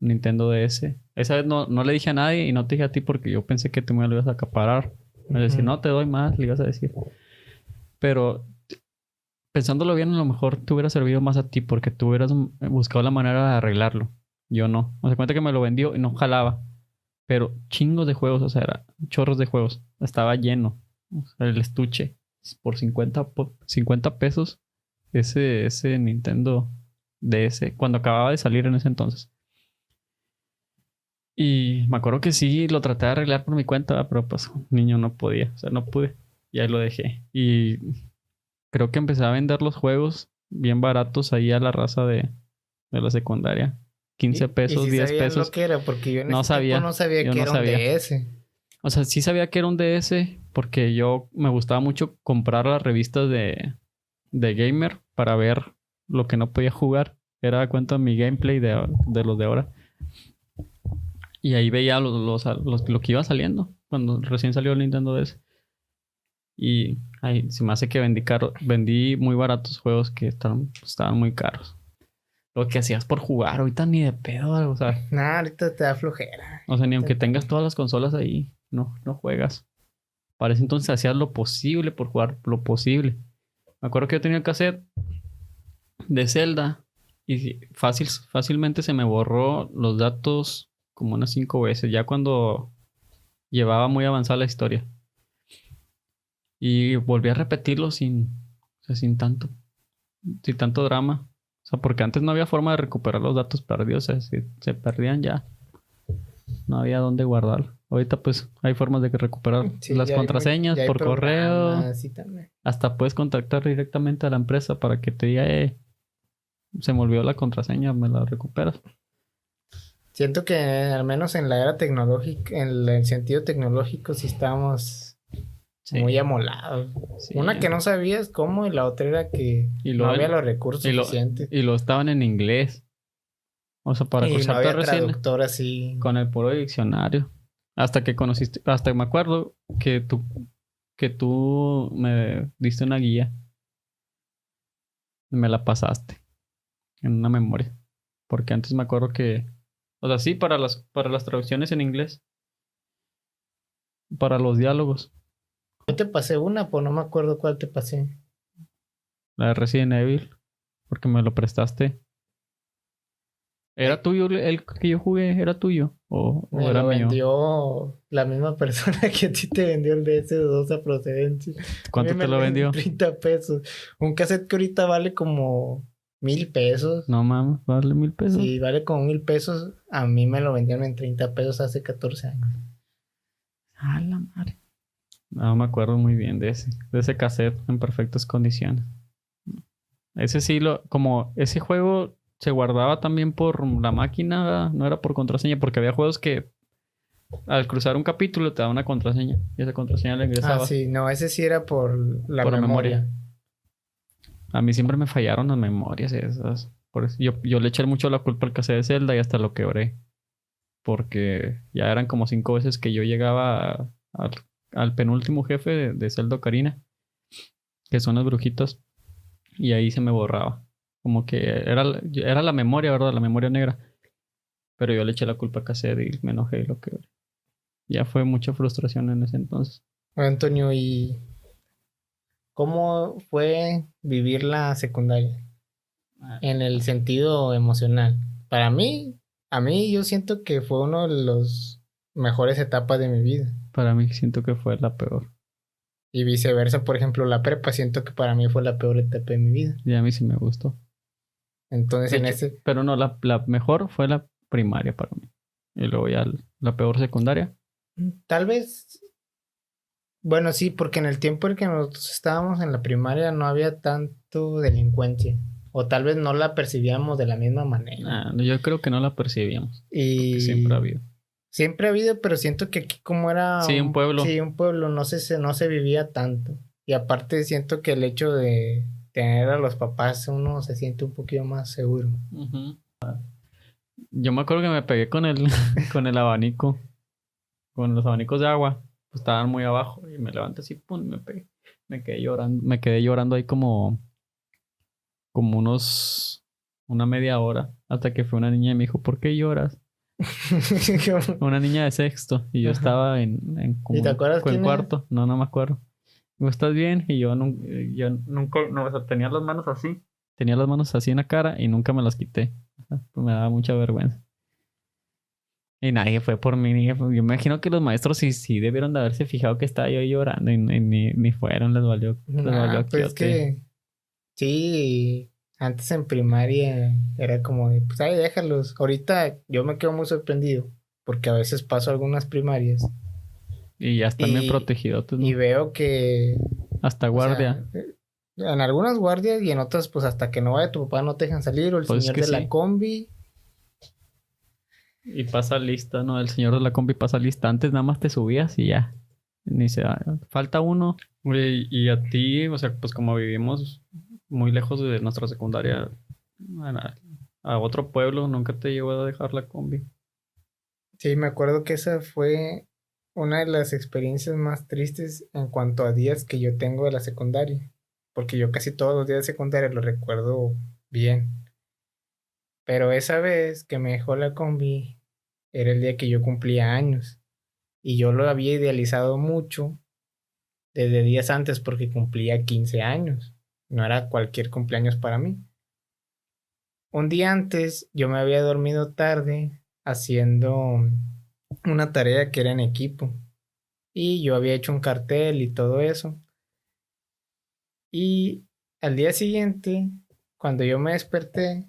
Un Nintendo DS. Esa vez no le dije a nadie y no te dije a ti porque yo pensé que tú me lo ibas a acaparar. Me decía, Ujú. no te doy más, le ibas a decir. Pero pensándolo bien, a lo mejor te hubiera servido más a ti porque tú hubieras buscado la manera de arreglarlo. Yo no. Me di cuenta que me lo vendió y no jalaba. Pero chingos de juegos, o sea, era chorros de juegos. Estaba lleno. O sea, el estuche. por 50 pesos ese Nintendo DS cuando acababa de salir en ese entonces. Y me acuerdo que sí lo traté de arreglar por mi cuenta, pero pues niño no podía, o sea, no pude. Y ahí lo dejé. Y creo que empecé a vender los juegos bien baratos ahí a la raza de la secundaria. 15 ¿Y pesos, si 10 sabías lo pesos. que era? Porque yo en No ese tiempo sabía, no sabía yo que no era un sabía. DS. O sea, sí sabía que era un DS porque yo me gustaba mucho comprar las revistas de gamer para ver lo que no podía jugar. Era de cuenta mi gameplay de los de ahora. Y ahí veía lo que iba saliendo cuando recién salió el Nintendo DS. Y ahí se me hace que vendí muy baratos juegos que estaban muy caros. Lo que hacías por jugar, ahorita ni de pedo, o sea, Nah, ahorita te da flojera. ni aunque tengas todas las consolas ahí, no juegas. Para ese entonces hacías lo posible por jugar lo posible. Me acuerdo que yo tenía el cassette de Zelda y fácilmente se me borró los datos como unas 5 veces, ya cuando llevaba muy avanzada la historia. Y volví a repetirlo o sea, sin tanto drama. O sea, porque antes no había forma de recuperar los datos perdidos. O sea, si se perdían ya, no había dónde guardar. Ahorita pues hay formas de recuperar Sí, las contraseñas ya hay por correo. programas y también. Hasta puedes contactar directamente a la empresa para que te diga, se me olvidó la contraseña, me la recuperas. Siento que al menos en la era tecnológica, en el sentido tecnológico, sí estábamos muy amolados. Sí. Una que no sabías cómo y la otra era que no había los recursos suficientes. Y lo estaban en inglés. O sea, para Y no cruzarte había recién traductor así. con el puro diccionario. Hasta me acuerdo que tú me diste una guía. Y me la pasaste en una memoria. Porque antes me acuerdo que, o sea, sí, para las traducciones en inglés, para los diálogos, Yo te pasé una, pues no me acuerdo cuál te pasé. la de Resident Evil, porque me lo prestaste. ¿Era tuyo el que yo jugué? ¿Era tuyo? ¿O Me era lo mío? vendió la misma persona que a ti te vendió el DS de dudosa procedencia. ¿Cuánto te lo vendió? 30 pesos. Un cassette que ahorita vale como 1,000 pesos. No mames, vale 1,000 pesos. Sí, vale como 1,000 pesos. A mí me lo vendieron en 30 pesos hace 14 años. A la madre. No me acuerdo muy bien de ese cassette en perfectas condiciones. Ese sí como ese juego se guardaba también por la máquina, ¿verdad? No era por contraseña, porque había juegos que al cruzar un capítulo te daba una contraseña y esa contraseña la Ah, ingresabas sí, no, ese sí era por la por la memoria. memoria. A mí siempre me fallaron las memorias esas. Por eso yo le eché mucho la culpa al cassette de Zelda y hasta lo quebré. Porque ya eran como 5 veces que yo llegaba al penúltimo jefe de Zelda Ocarina, que son las brujitas, y ahí se me borraba. Como que era la memoria, ¿verdad? La memoria negra. Pero yo le eché la culpa al cassette y me enojé y lo quebré. Ya fue mucha frustración en ese entonces. Antonio, ¿y cómo fue vivir la secundaria? En el sentido emocional. Para mí, a mí yo siento que fue uno de los mejores etapas de mi vida. Para mí siento que fue la peor. Y viceversa, por ejemplo, la prepa siento que para mí fue la peor etapa de mi vida. Y a mí sí me gustó. Entonces, De en hecho, ese, pero no, la mejor fue la primaria para mí. Y luego ya la peor secundaria. tal vez, bueno, sí, porque en el tiempo en que nosotros estábamos en la primaria no había tanto delincuencia. O tal vez no la percibíamos de la misma manera. Yo creo que no la percibíamos. Porque siempre ha Y habido. siempre ha habido, pero siento que aquí como era Sí, un pueblo. sí, un pueblo, no se vivía tanto. Y aparte siento que el hecho de tener a los papás, uno se siente un poquito más seguro. Ujú. Yo me acuerdo que me pegué con el, con el abanico. Con los abanicos de agua. Pues estaban muy abajo. Y me levanté así, pum, me pegué. Me quedé llorando. Me quedé llorando ahí como una media hora. Hasta que fue una niña y me dijo, ¿por qué lloras? Una niña de sexto. Y yo Ajá. estaba en como ¿Y te acuerdas quién en era? cuarto. No me acuerdo. Digo, ¿estás bien? Y yo nunca, no, o sea, tenía las manos así. Tenía las manos así en la cara y nunca me las quité. Pues me daba mucha vergüenza. Y nadie fue por mí. Yo me imagino que los maestros sí debieron de haberse fijado que estaba yo ahí llorando y ni fueron, les valió Pues es quiote. que sí, antes en primaria era como de, pues ahí déjalos. Ahorita yo me quedo muy sorprendido porque a veces paso algunas primarias Y ya están bien y, protegidos, y ¿no? veo que, Hasta o sea, guardia. en algunas guardias y en otras, pues hasta que no vaya tu papá no te dejan salir o el Pues es señor que de la sí. combi. Y pasa lista, ¿no? El señor de la combi pasa lista. Antes nada más te subías y ya. Ni se falta uno. Güey, y a ti, o sea, pues como vivimos muy lejos de nuestra secundaria, a otro pueblo, nunca te llegó a dejar la combi. Sí, me acuerdo que esa fue una de las experiencias más tristes en cuanto a días que yo tengo de la secundaria, porque yo casi todos los días de secundaria los recuerdo bien, pero esa vez que me dejó la combi era el día que yo cumplía años y yo lo había idealizado mucho desde días antes porque cumplía 15 años, no era cualquier cumpleaños para mí. Un día antes yo me había dormido tarde haciendo una tarea que era en equipo. Y yo había hecho un cartel y todo eso. Y al día siguiente, cuando yo me desperté,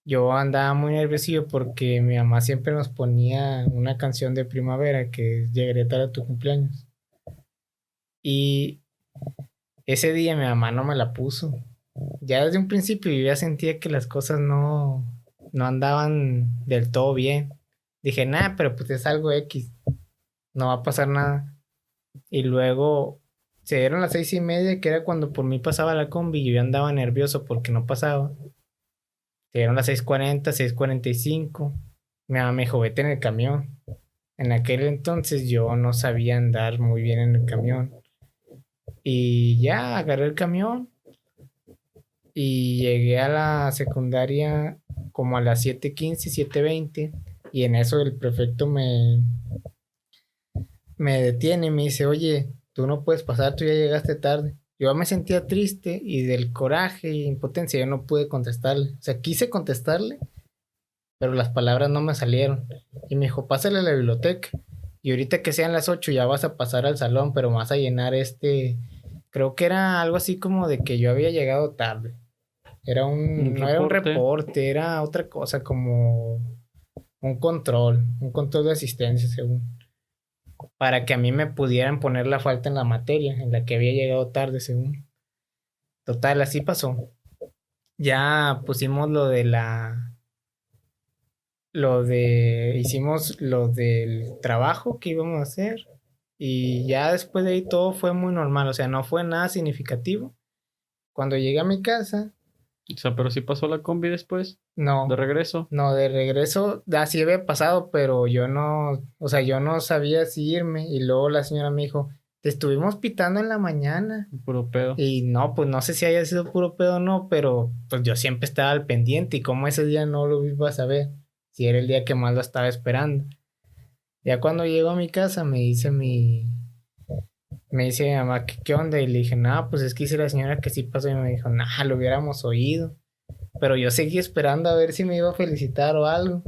yo andaba muy nervioso porque mi mamá siempre nos ponía una canción de primavera que es Llegaré tarde a tu cumpleaños. Y ese día mi mamá no me la puso. Ya desde un principio yo ya sentía que las cosas no andaban del todo bien. Dije, nada, pero pues es algo X, no va a pasar nada. Y luego se dieron las 6:30, que era cuando por mí pasaba la combi, y yo ya andaba nervioso porque no pasaba. Se dieron las 6:40, 6:45. Mi mamá me dijo, vete en el camión. En aquel entonces yo no sabía andar muy bien en el camión. Y ya agarré el camión y llegué a la secundaria como a las 7:15, 7:20. Y en eso el prefecto me detiene y me dice, oye, tú no puedes pasar, tú ya llegaste tarde. Yo me sentía triste y del coraje y impotencia yo no pude contestarle. O sea, quise contestarle, pero las palabras no me salieron. Y me dijo, pásale a la biblioteca. Y ahorita que sean las 8 ya vas a pasar al salón, pero vas a llenar creo que era algo así como de que yo había llegado tarde. Un No era un reporte. reporte, era otra cosa como un control de asistencia según para que a mí me pudieran poner la falta en la materia en la que había llegado tarde, según. Total, así pasó. Ya pusimos hicimos lo del trabajo que íbamos a hacer y ya después de ahí todo fue muy normal, o sea, no fue nada significativo. Cuando llegué a mi casa, O sea, pero sí pasó la combi después, de no, regreso. no, de regreso, así había pasado, pero yo no, o sea, yo no sabía si irme y luego la señora me dijo, te estuvimos pitando en la mañana. Puro pedo. Y no, pues no sé si haya sido puro pedo o no, pero pues yo siempre estaba al pendiente y como ese día no lo iba a saber, si era el día que más lo estaba esperando. Ya cuando llego a mi casa me dice mi mamá, ¿qué onda? Y le dije, no, pues es que dice la señora que sí pasó y me dijo, nah, lo hubiéramos oído. Pero yo seguí esperando a ver si me iba a felicitar o algo.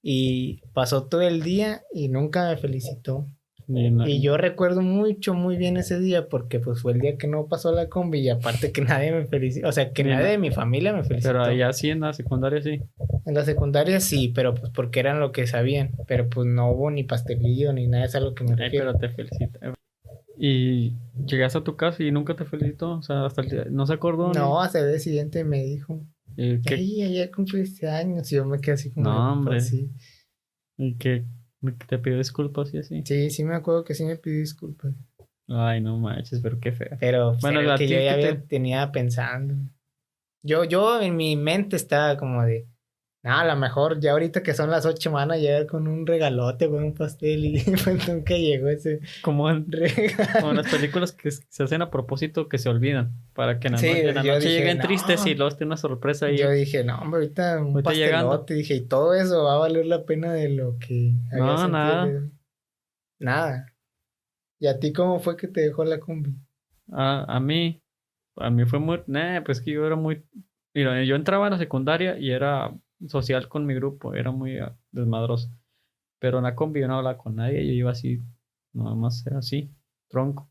Y pasó todo el día y nunca me felicitó. Ni na- Y yo recuerdo mucho, muy bien ese día porque pues fue el día que no pasó la combi y aparte que nadie me felicitó, o sea, que ni nadie na- de mi familia me Pero felicitó. allá sí, en la secundaria sí. En la secundaria sí, pero pues porque eran lo que sabían, pero pues no hubo ni pastelillo ni nada, es a lo que me Ay, refiero. pero te felicita. Y llegaste a tu casa y nunca te felicitó. O sea, hasta el día. No se acordó ni. No, hasta el día siguiente me dijo, ¿Y qué? hey, ayer cumpliste años y yo me quedé así como de, No, pues hombre. sí. ¿Y qué? ¿Que te pidió disculpas y así? Sí, sí me acuerdo que sí me pidió disculpas, Ay, no manches, pero qué feo. pero pues, Bueno, era el a que yo ti ya que te. tenía pensando. Yo en mi mente estaba como de, no, a lo mejor ya ahorita que son las 8 me van a llegar con un regalote, con un pastel y pues nunca llegó ese Como como en regalo. las películas que se hacen a propósito que se olvidan. Para que Sí, en la yo noche dije, lleguen tristes y no, luego esté una sorpresa yo ahí. dije, no, hombre, ahorita un Ahorita llegando. pastelote, dije, y todo eso va a valer la pena de lo que había No, sentido el día nada. de hoy. Nada. ¿Y a ti cómo fue que te dejó la combi? A mí fue muy. Nah, pues que yo era muy. Mira, yo entraba a la secundaria y era social con mi grupo, era muy desmadroso. Pero en la combi yo no hablaba con nadie, yo iba así, nada más era así, tronco.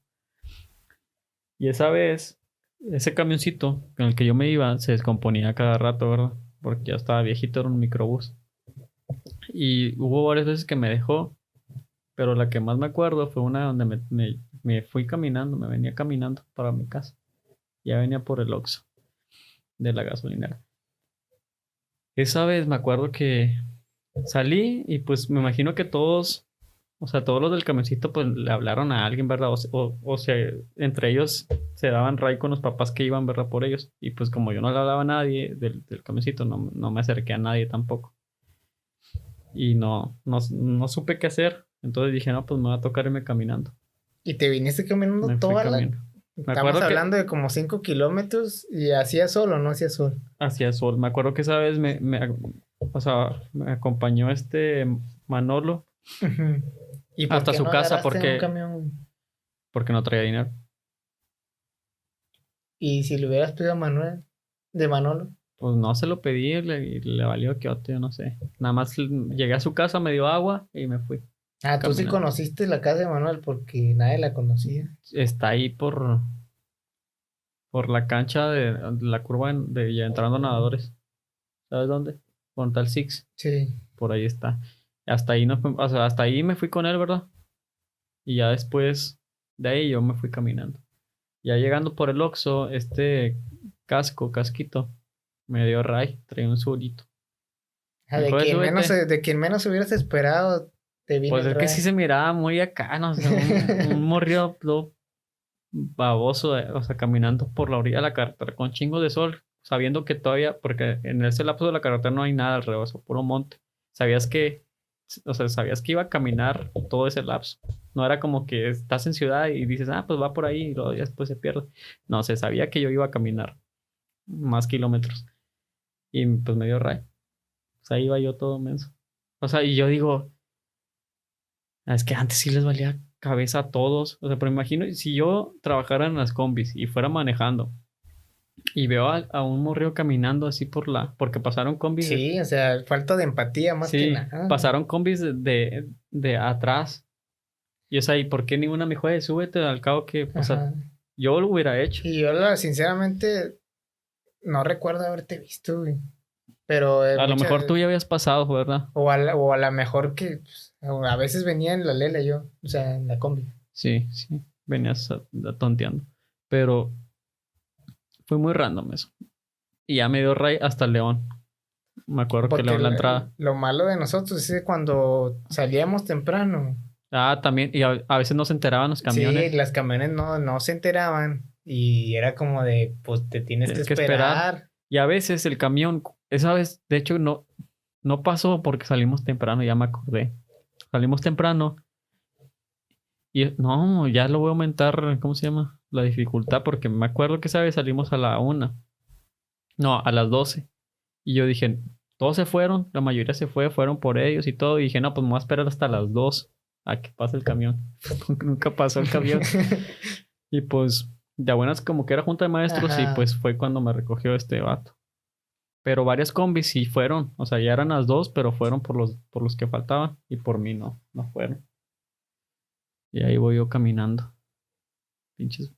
Y esa vez, ese camioncito con el que yo me iba se descomponía cada rato, ¿verdad? Porque ya estaba viejito, era un microbús. Y hubo varias veces que me dejó, pero la que más me acuerdo fue una donde me fui caminando, me venía caminando para mi casa. Ya venía por el Oxxo de la gasolinera. Esa vez me acuerdo que salí y pues me imagino que todos, o sea, todos los del camioncito pues le hablaron a alguien, ¿verdad? O sea, entre ellos se daban ray con los papás que iban, ¿verdad? Por ellos. Y pues como yo no le hablaba a nadie del camioncito, no me acerqué a nadie tampoco. Y no supe qué hacer. Entonces dije, no, pues me va a tocar irme caminando. Y te viniste caminando Me fui toda la... caminando. Me Estamos acuerdo que hablando de como 5 kilómetros y hacía sol o no hacía sol. hacía sol. Me acuerdo que esa vez o sea, me acompañó Manolo Ujú. ¿Y por hasta qué su no casa agarraste un camión? porque no traía dinero. Y si le hubieras pedido a Manuel, de Manolo. Pues no se lo pedí y le valió que yo no sé. Nada más llegué a su casa, me dio agua y me fui Ah, tú sí caminando. conociste la casa de Manuel porque nadie la conocía. Está ahí por la cancha de la curva de ya entrando nadadores. ¿Sabes dónde? Con tal Six. Sí. Por ahí está. Hasta ahí no, o sea, hasta ahí me fui con él, ¿verdad? Y ya después de ahí yo me fui caminando. Ya llegando por el Oxxo, casquito, me dio ray, traía un surito. Ah, Me dijo, súbete. de quien menos hubieras esperado, te vino Pues el es que sí Ray. se miraba muy acá, no sé, un morrido todo baboso, o sea, caminando por la orilla de la carretera con chingos de sol, sabiendo que todavía, porque en ese lapso de la carretera no hay nada alrededor, es puro monte. Sabías que, o sea, sabías que iba a caminar todo ese lapso. No era como que estás en ciudad y dices, ah, pues va por ahí y luego ya después se pierde. No, se sabía que yo iba a caminar más kilómetros. Y pues me dio ray. O sea, iba yo todo menso. O sea, y yo digo, es que antes sí les valía cabeza a todos. O sea, pero imagino, si yo trabajara en las combis y fuera manejando y veo a un morrillo caminando así porque pasaron combis Sí, o sea, falta de empatía más que sí, nada. pasaron combis de atrás. Y o sea, ¿y por qué ninguna me dijo, súbete al cabo que, o sea, Ajá. yo lo hubiera hecho. Y yo, sinceramente, no recuerdo haberte visto, güey. Pero A lo mejor tú ya habías pasado, ¿verdad? o a la mejor que pues, a veces venía en la Lela yo, o sea, en la combi. Sí, sí, venías tonteando. Pero fue muy random eso. Y ya me dio ray hasta León. Me acuerdo que Porque León la entrada. lo malo de nosotros es que cuando salíamos temprano, Ah, también, y a veces no se enteraban los sí, camiones. las camiones no se enteraban y era como de, pues te tienes que Tienes que esperar. esperar. Y a veces el camión, esa vez, de hecho, no pasó porque salimos temprano, ya me acordé. Salimos temprano y no, ya lo voy a aumentar, ¿cómo se llama? La dificultad, porque me acuerdo que esa vez salimos a la 1, no, a las 12. Y yo dije, todos se fueron, la mayoría se fueron por ellos y todo. Y dije, no, pues me voy a esperar hasta las 2 a que pase el camión. Nunca pasó el camión. Y pues, de buenas como que era junta de maestros y Ajá. pues fue cuando me recogió este vato. Pero varias combis sí fueron, o sea, ya eran las 2 pero fueron por los que faltaban y por mí no fueron. Y ahí voy yo caminando. Pinches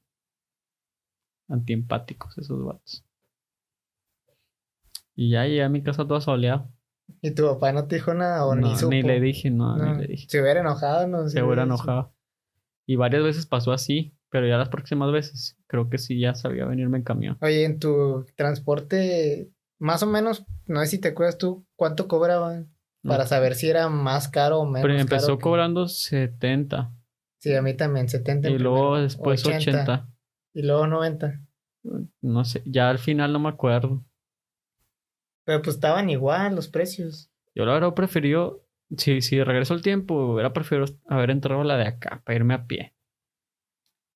antiempáticos esos vatos. Y ya llegué a mi casa todo soleado. Y tu papá no te dijo nada o ni No, ni le supo. dije, no, ni No, le dije. se hubiera enojado, no Se se hubiera hubiera dicho. enojado. Y varias veces pasó así, pero ya las próximas veces creo que sí ya sabía venirme en camión. Oye, en tu transporte, más o menos, no sé si te acuerdas tú, ¿cuánto cobraban? No, Para saber si era más caro o pero menos caro empezó que... cobrando 70 Sí, a mí también, 70 en y luego primero, después 80 80. y luego 90. No sé, ya al final no me acuerdo. Pero pues estaban igual los precios. Yo la verdad prefirió, si regreso el tiempo, hubiera preferido haber entrado a la de acá para irme a pie.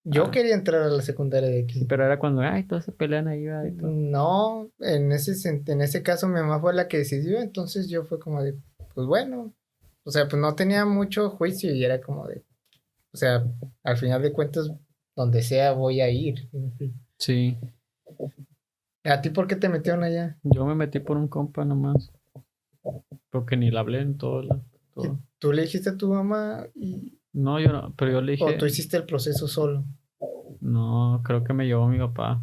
Yo Ah, quería entrar a la secundaria de sí, aquí. pero era cuando, ay, todos se pelean ahí, ¿verdad? Y todo. No, en ese caso mi mamá fue la que decidió, entonces yo fue como de, pues bueno, o sea, pues no tenía mucho juicio y era como de, o sea, al final de cuentas, donde sea voy a ir. Sí, ¿A ti por qué te metieron allá? yo me metí por un compa nomás. Porque ni la hablé en ¿Y todo. tú le dijiste a tu mamá No, yo no, pero yo le o dije, tú hiciste el proceso solo? no, creo que me llevó mi papá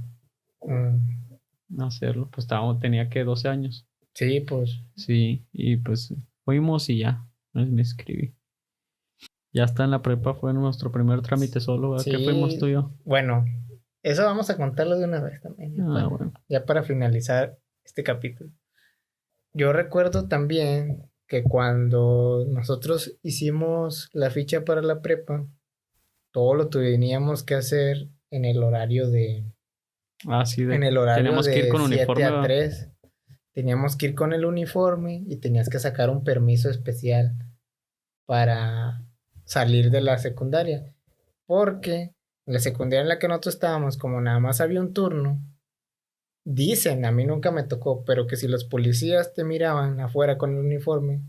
Mm, a hacerlo. Pues tenía que 12 años. sí, pues Sí, y pues fuimos y ya, me escribí. Ya está en la prepa, fue nuestro primer trámite solo, ¿verdad? ¿Qué fuimos tú y sí. yo? Bueno, eso vamos a contarlo de una vez también, Ah, bueno. ya para finalizar este capítulo. Yo recuerdo también que cuando nosotros hicimos la ficha para la prepa, todo lo teníamos que hacer en el horario Ah, sí, en el horario teníamos que ir de con 7 uniforme, a ¿verdad? 3. Teníamos que ir con el uniforme y tenías que sacar un permiso especial para salir de la secundaria. Porque en la secundaria en la que nosotros estábamos, como nada más había un turno, dicen, a mí nunca me tocó, pero que si los policías te miraban afuera con el uniforme,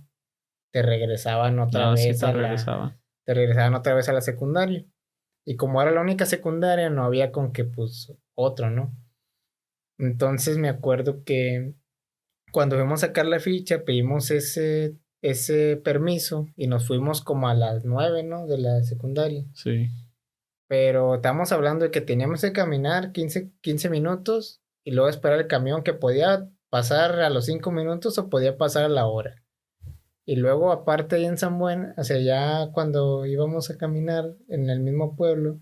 te regresaban otra Ah, sí, vez te a regresaba. te regresaban otra vez a la secundaria. Y como era la única secundaria, no había con que, pues, otro, ¿no? Entonces me acuerdo que cuando fuimos a sacar la ficha, pedimos ese permiso y nos fuimos como a las 9, ¿no? De la secundaria. Sí. Pero estamos hablando de que teníamos que caminar 15 minutos y luego esperar el camión que podía pasar a los 5 minutos o podía pasar a la hora. Y luego, aparte, ahí en San Buen, o sea, ya cuando íbamos a caminar en el mismo pueblo,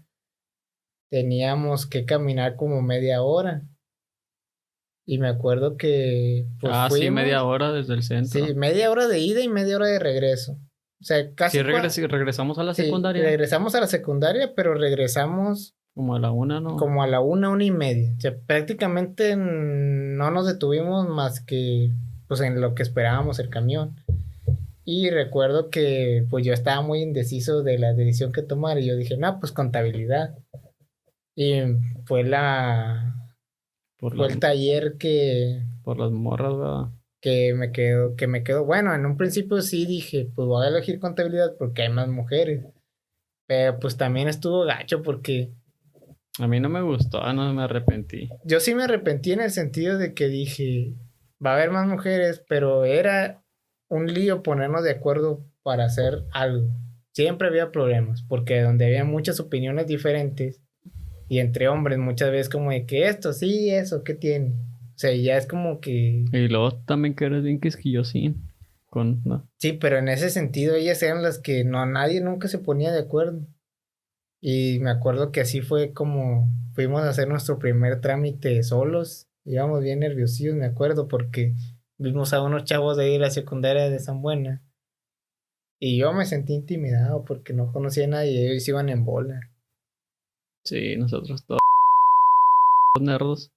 teníamos que caminar como media hora. Y me acuerdo que, pues Ah, sí, media fuimos, hora desde el sí, centro. media hora de ida y media hora de regreso. O sea, Sí, casi, regresamos a la sí, secundaria, regresamos a la secundaria, pero regresamos como a la 1, ¿no? como a la 1, 1:30. O sea, prácticamente no nos detuvimos más que, pues, en lo que esperábamos el camión. Y recuerdo que pues yo estaba muy indeciso de la decisión que tomar y yo dije, no, pues contabilidad. Y fue Por fue las, el taller por las morras, ¿verdad? que me quedó. Bueno, en un principio sí dije, pues voy a elegir contabilidad porque hay más mujeres. Pero pues también estuvo gacho porque A mí no me gustó, no me arrepentí. yo sí me arrepentí en el sentido de que dije, va a haber más mujeres, pero era un lío ponernos de acuerdo para hacer algo. Siempre había problemas, porque donde había muchas opiniones diferentes y entre hombres muchas veces como de que esto, sí, eso, ¿qué tiene? O sea, ya es como que, Y luego también que eres bien quisquillosín. No. sí, pero en ese sentido ellas eran las que no, nadie nunca se ponía de acuerdo. Y me acuerdo que así fue como fuimos a hacer nuestro primer trámite solos. Íbamos bien nerviosillos, me acuerdo, porque vimos a unos chavos de ahí de la secundaria de San Buena. Y yo me sentí intimidado porque no conocía a nadie y ellos iban en bola. Sí, nosotros todos nerdos.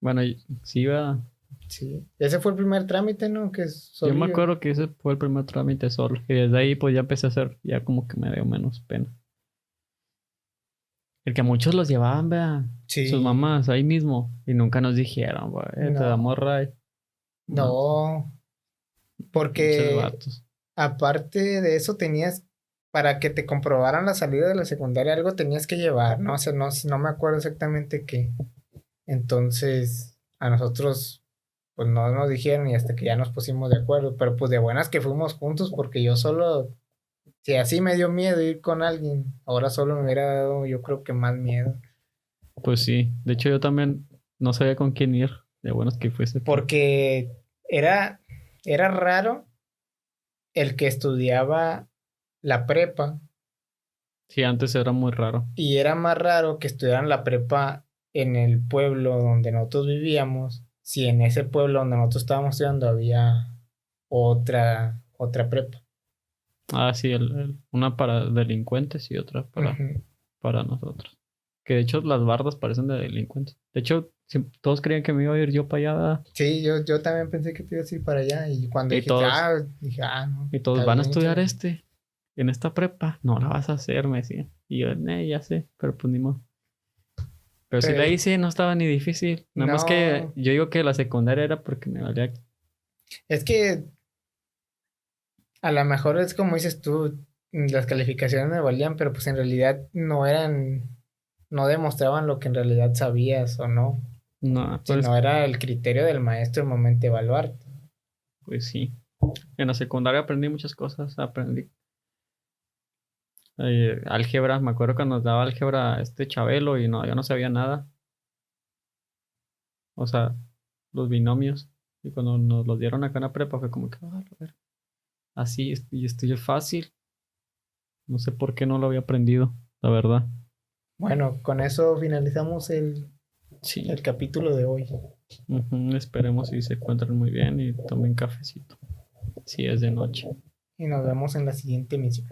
Bueno, sí, va. Sí. Ese fue el primer trámite, ¿no? Que es Yo me solillo. acuerdo que ese fue el primer trámite solo. Y desde ahí pues ya empecé a hacer, ya como que me dio menos pena. El que a muchos los llevaban, vea, sus Sí. mamás ahí mismo. Y nunca nos dijeron, güey, te damos No. ray. No, No. pinches Porque vatos. aparte de eso tenías, para que te comprobaran la salida de la secundaria, algo tenías que llevar, ¿no? O sea, no me acuerdo exactamente qué. Entonces, a nosotros, pues no nos dijeron y hasta que ya nos pusimos de acuerdo, pero pues de buenas que fuimos juntos porque yo solo, si así me dio miedo ir con alguien, ahora solo me hubiera dado yo creo que más miedo, Pues sí. De hecho, yo también no sabía con quién ir. De buenos que fuese tú. porque era, era raro el que estudiaba la prepa Sí, antes era muy raro. y era más raro que estudiaran la prepa en el pueblo donde nosotros vivíamos, si en ese pueblo donde nosotros estábamos estudiando había otra prepa. Ah, sí, una para delincuentes y otra Ujú. para nosotros. Que de hecho las bardas parecen de delincuentes. De hecho, todos creían que me iba a ir yo para allá, ¿verdad? Sí, yo también pensé que te ibas a ir para allá y cuando Y dijiste, todos, dije, no, y todos está van a bien, estudiar échale. en esta prepa. No la vas a hacer, me decían. Y yo, ya sé, pero pues ni modo. Pero sí la Pero hice, no estaba ni difícil. Nada más que no, yo digo que la secundaria era porque me valía. es que a lo mejor es como dices tú, las calificaciones me valían, pero pues en realidad no demostraban lo que en realidad sabías o no, No, pues sino era el criterio del maestro el momento de evaluarte. Pues sí. En la secundaria aprendí muchas cosas. Aprendí álgebra. Me acuerdo que nos daba álgebra este Chabelo y no, yo no sabía nada. O sea, los binomios. Y cuando nos los dieron acá en la prepa fue como que, a ver, así, y esto ya es fácil. No sé por qué no lo había aprendido, la verdad. Bueno, con eso finalizamos Sí. el capítulo de hoy. Ujú, esperemos si se encuentran muy bien y tomen cafecito. Si es de noche. Y nos vemos en la siguiente emisión.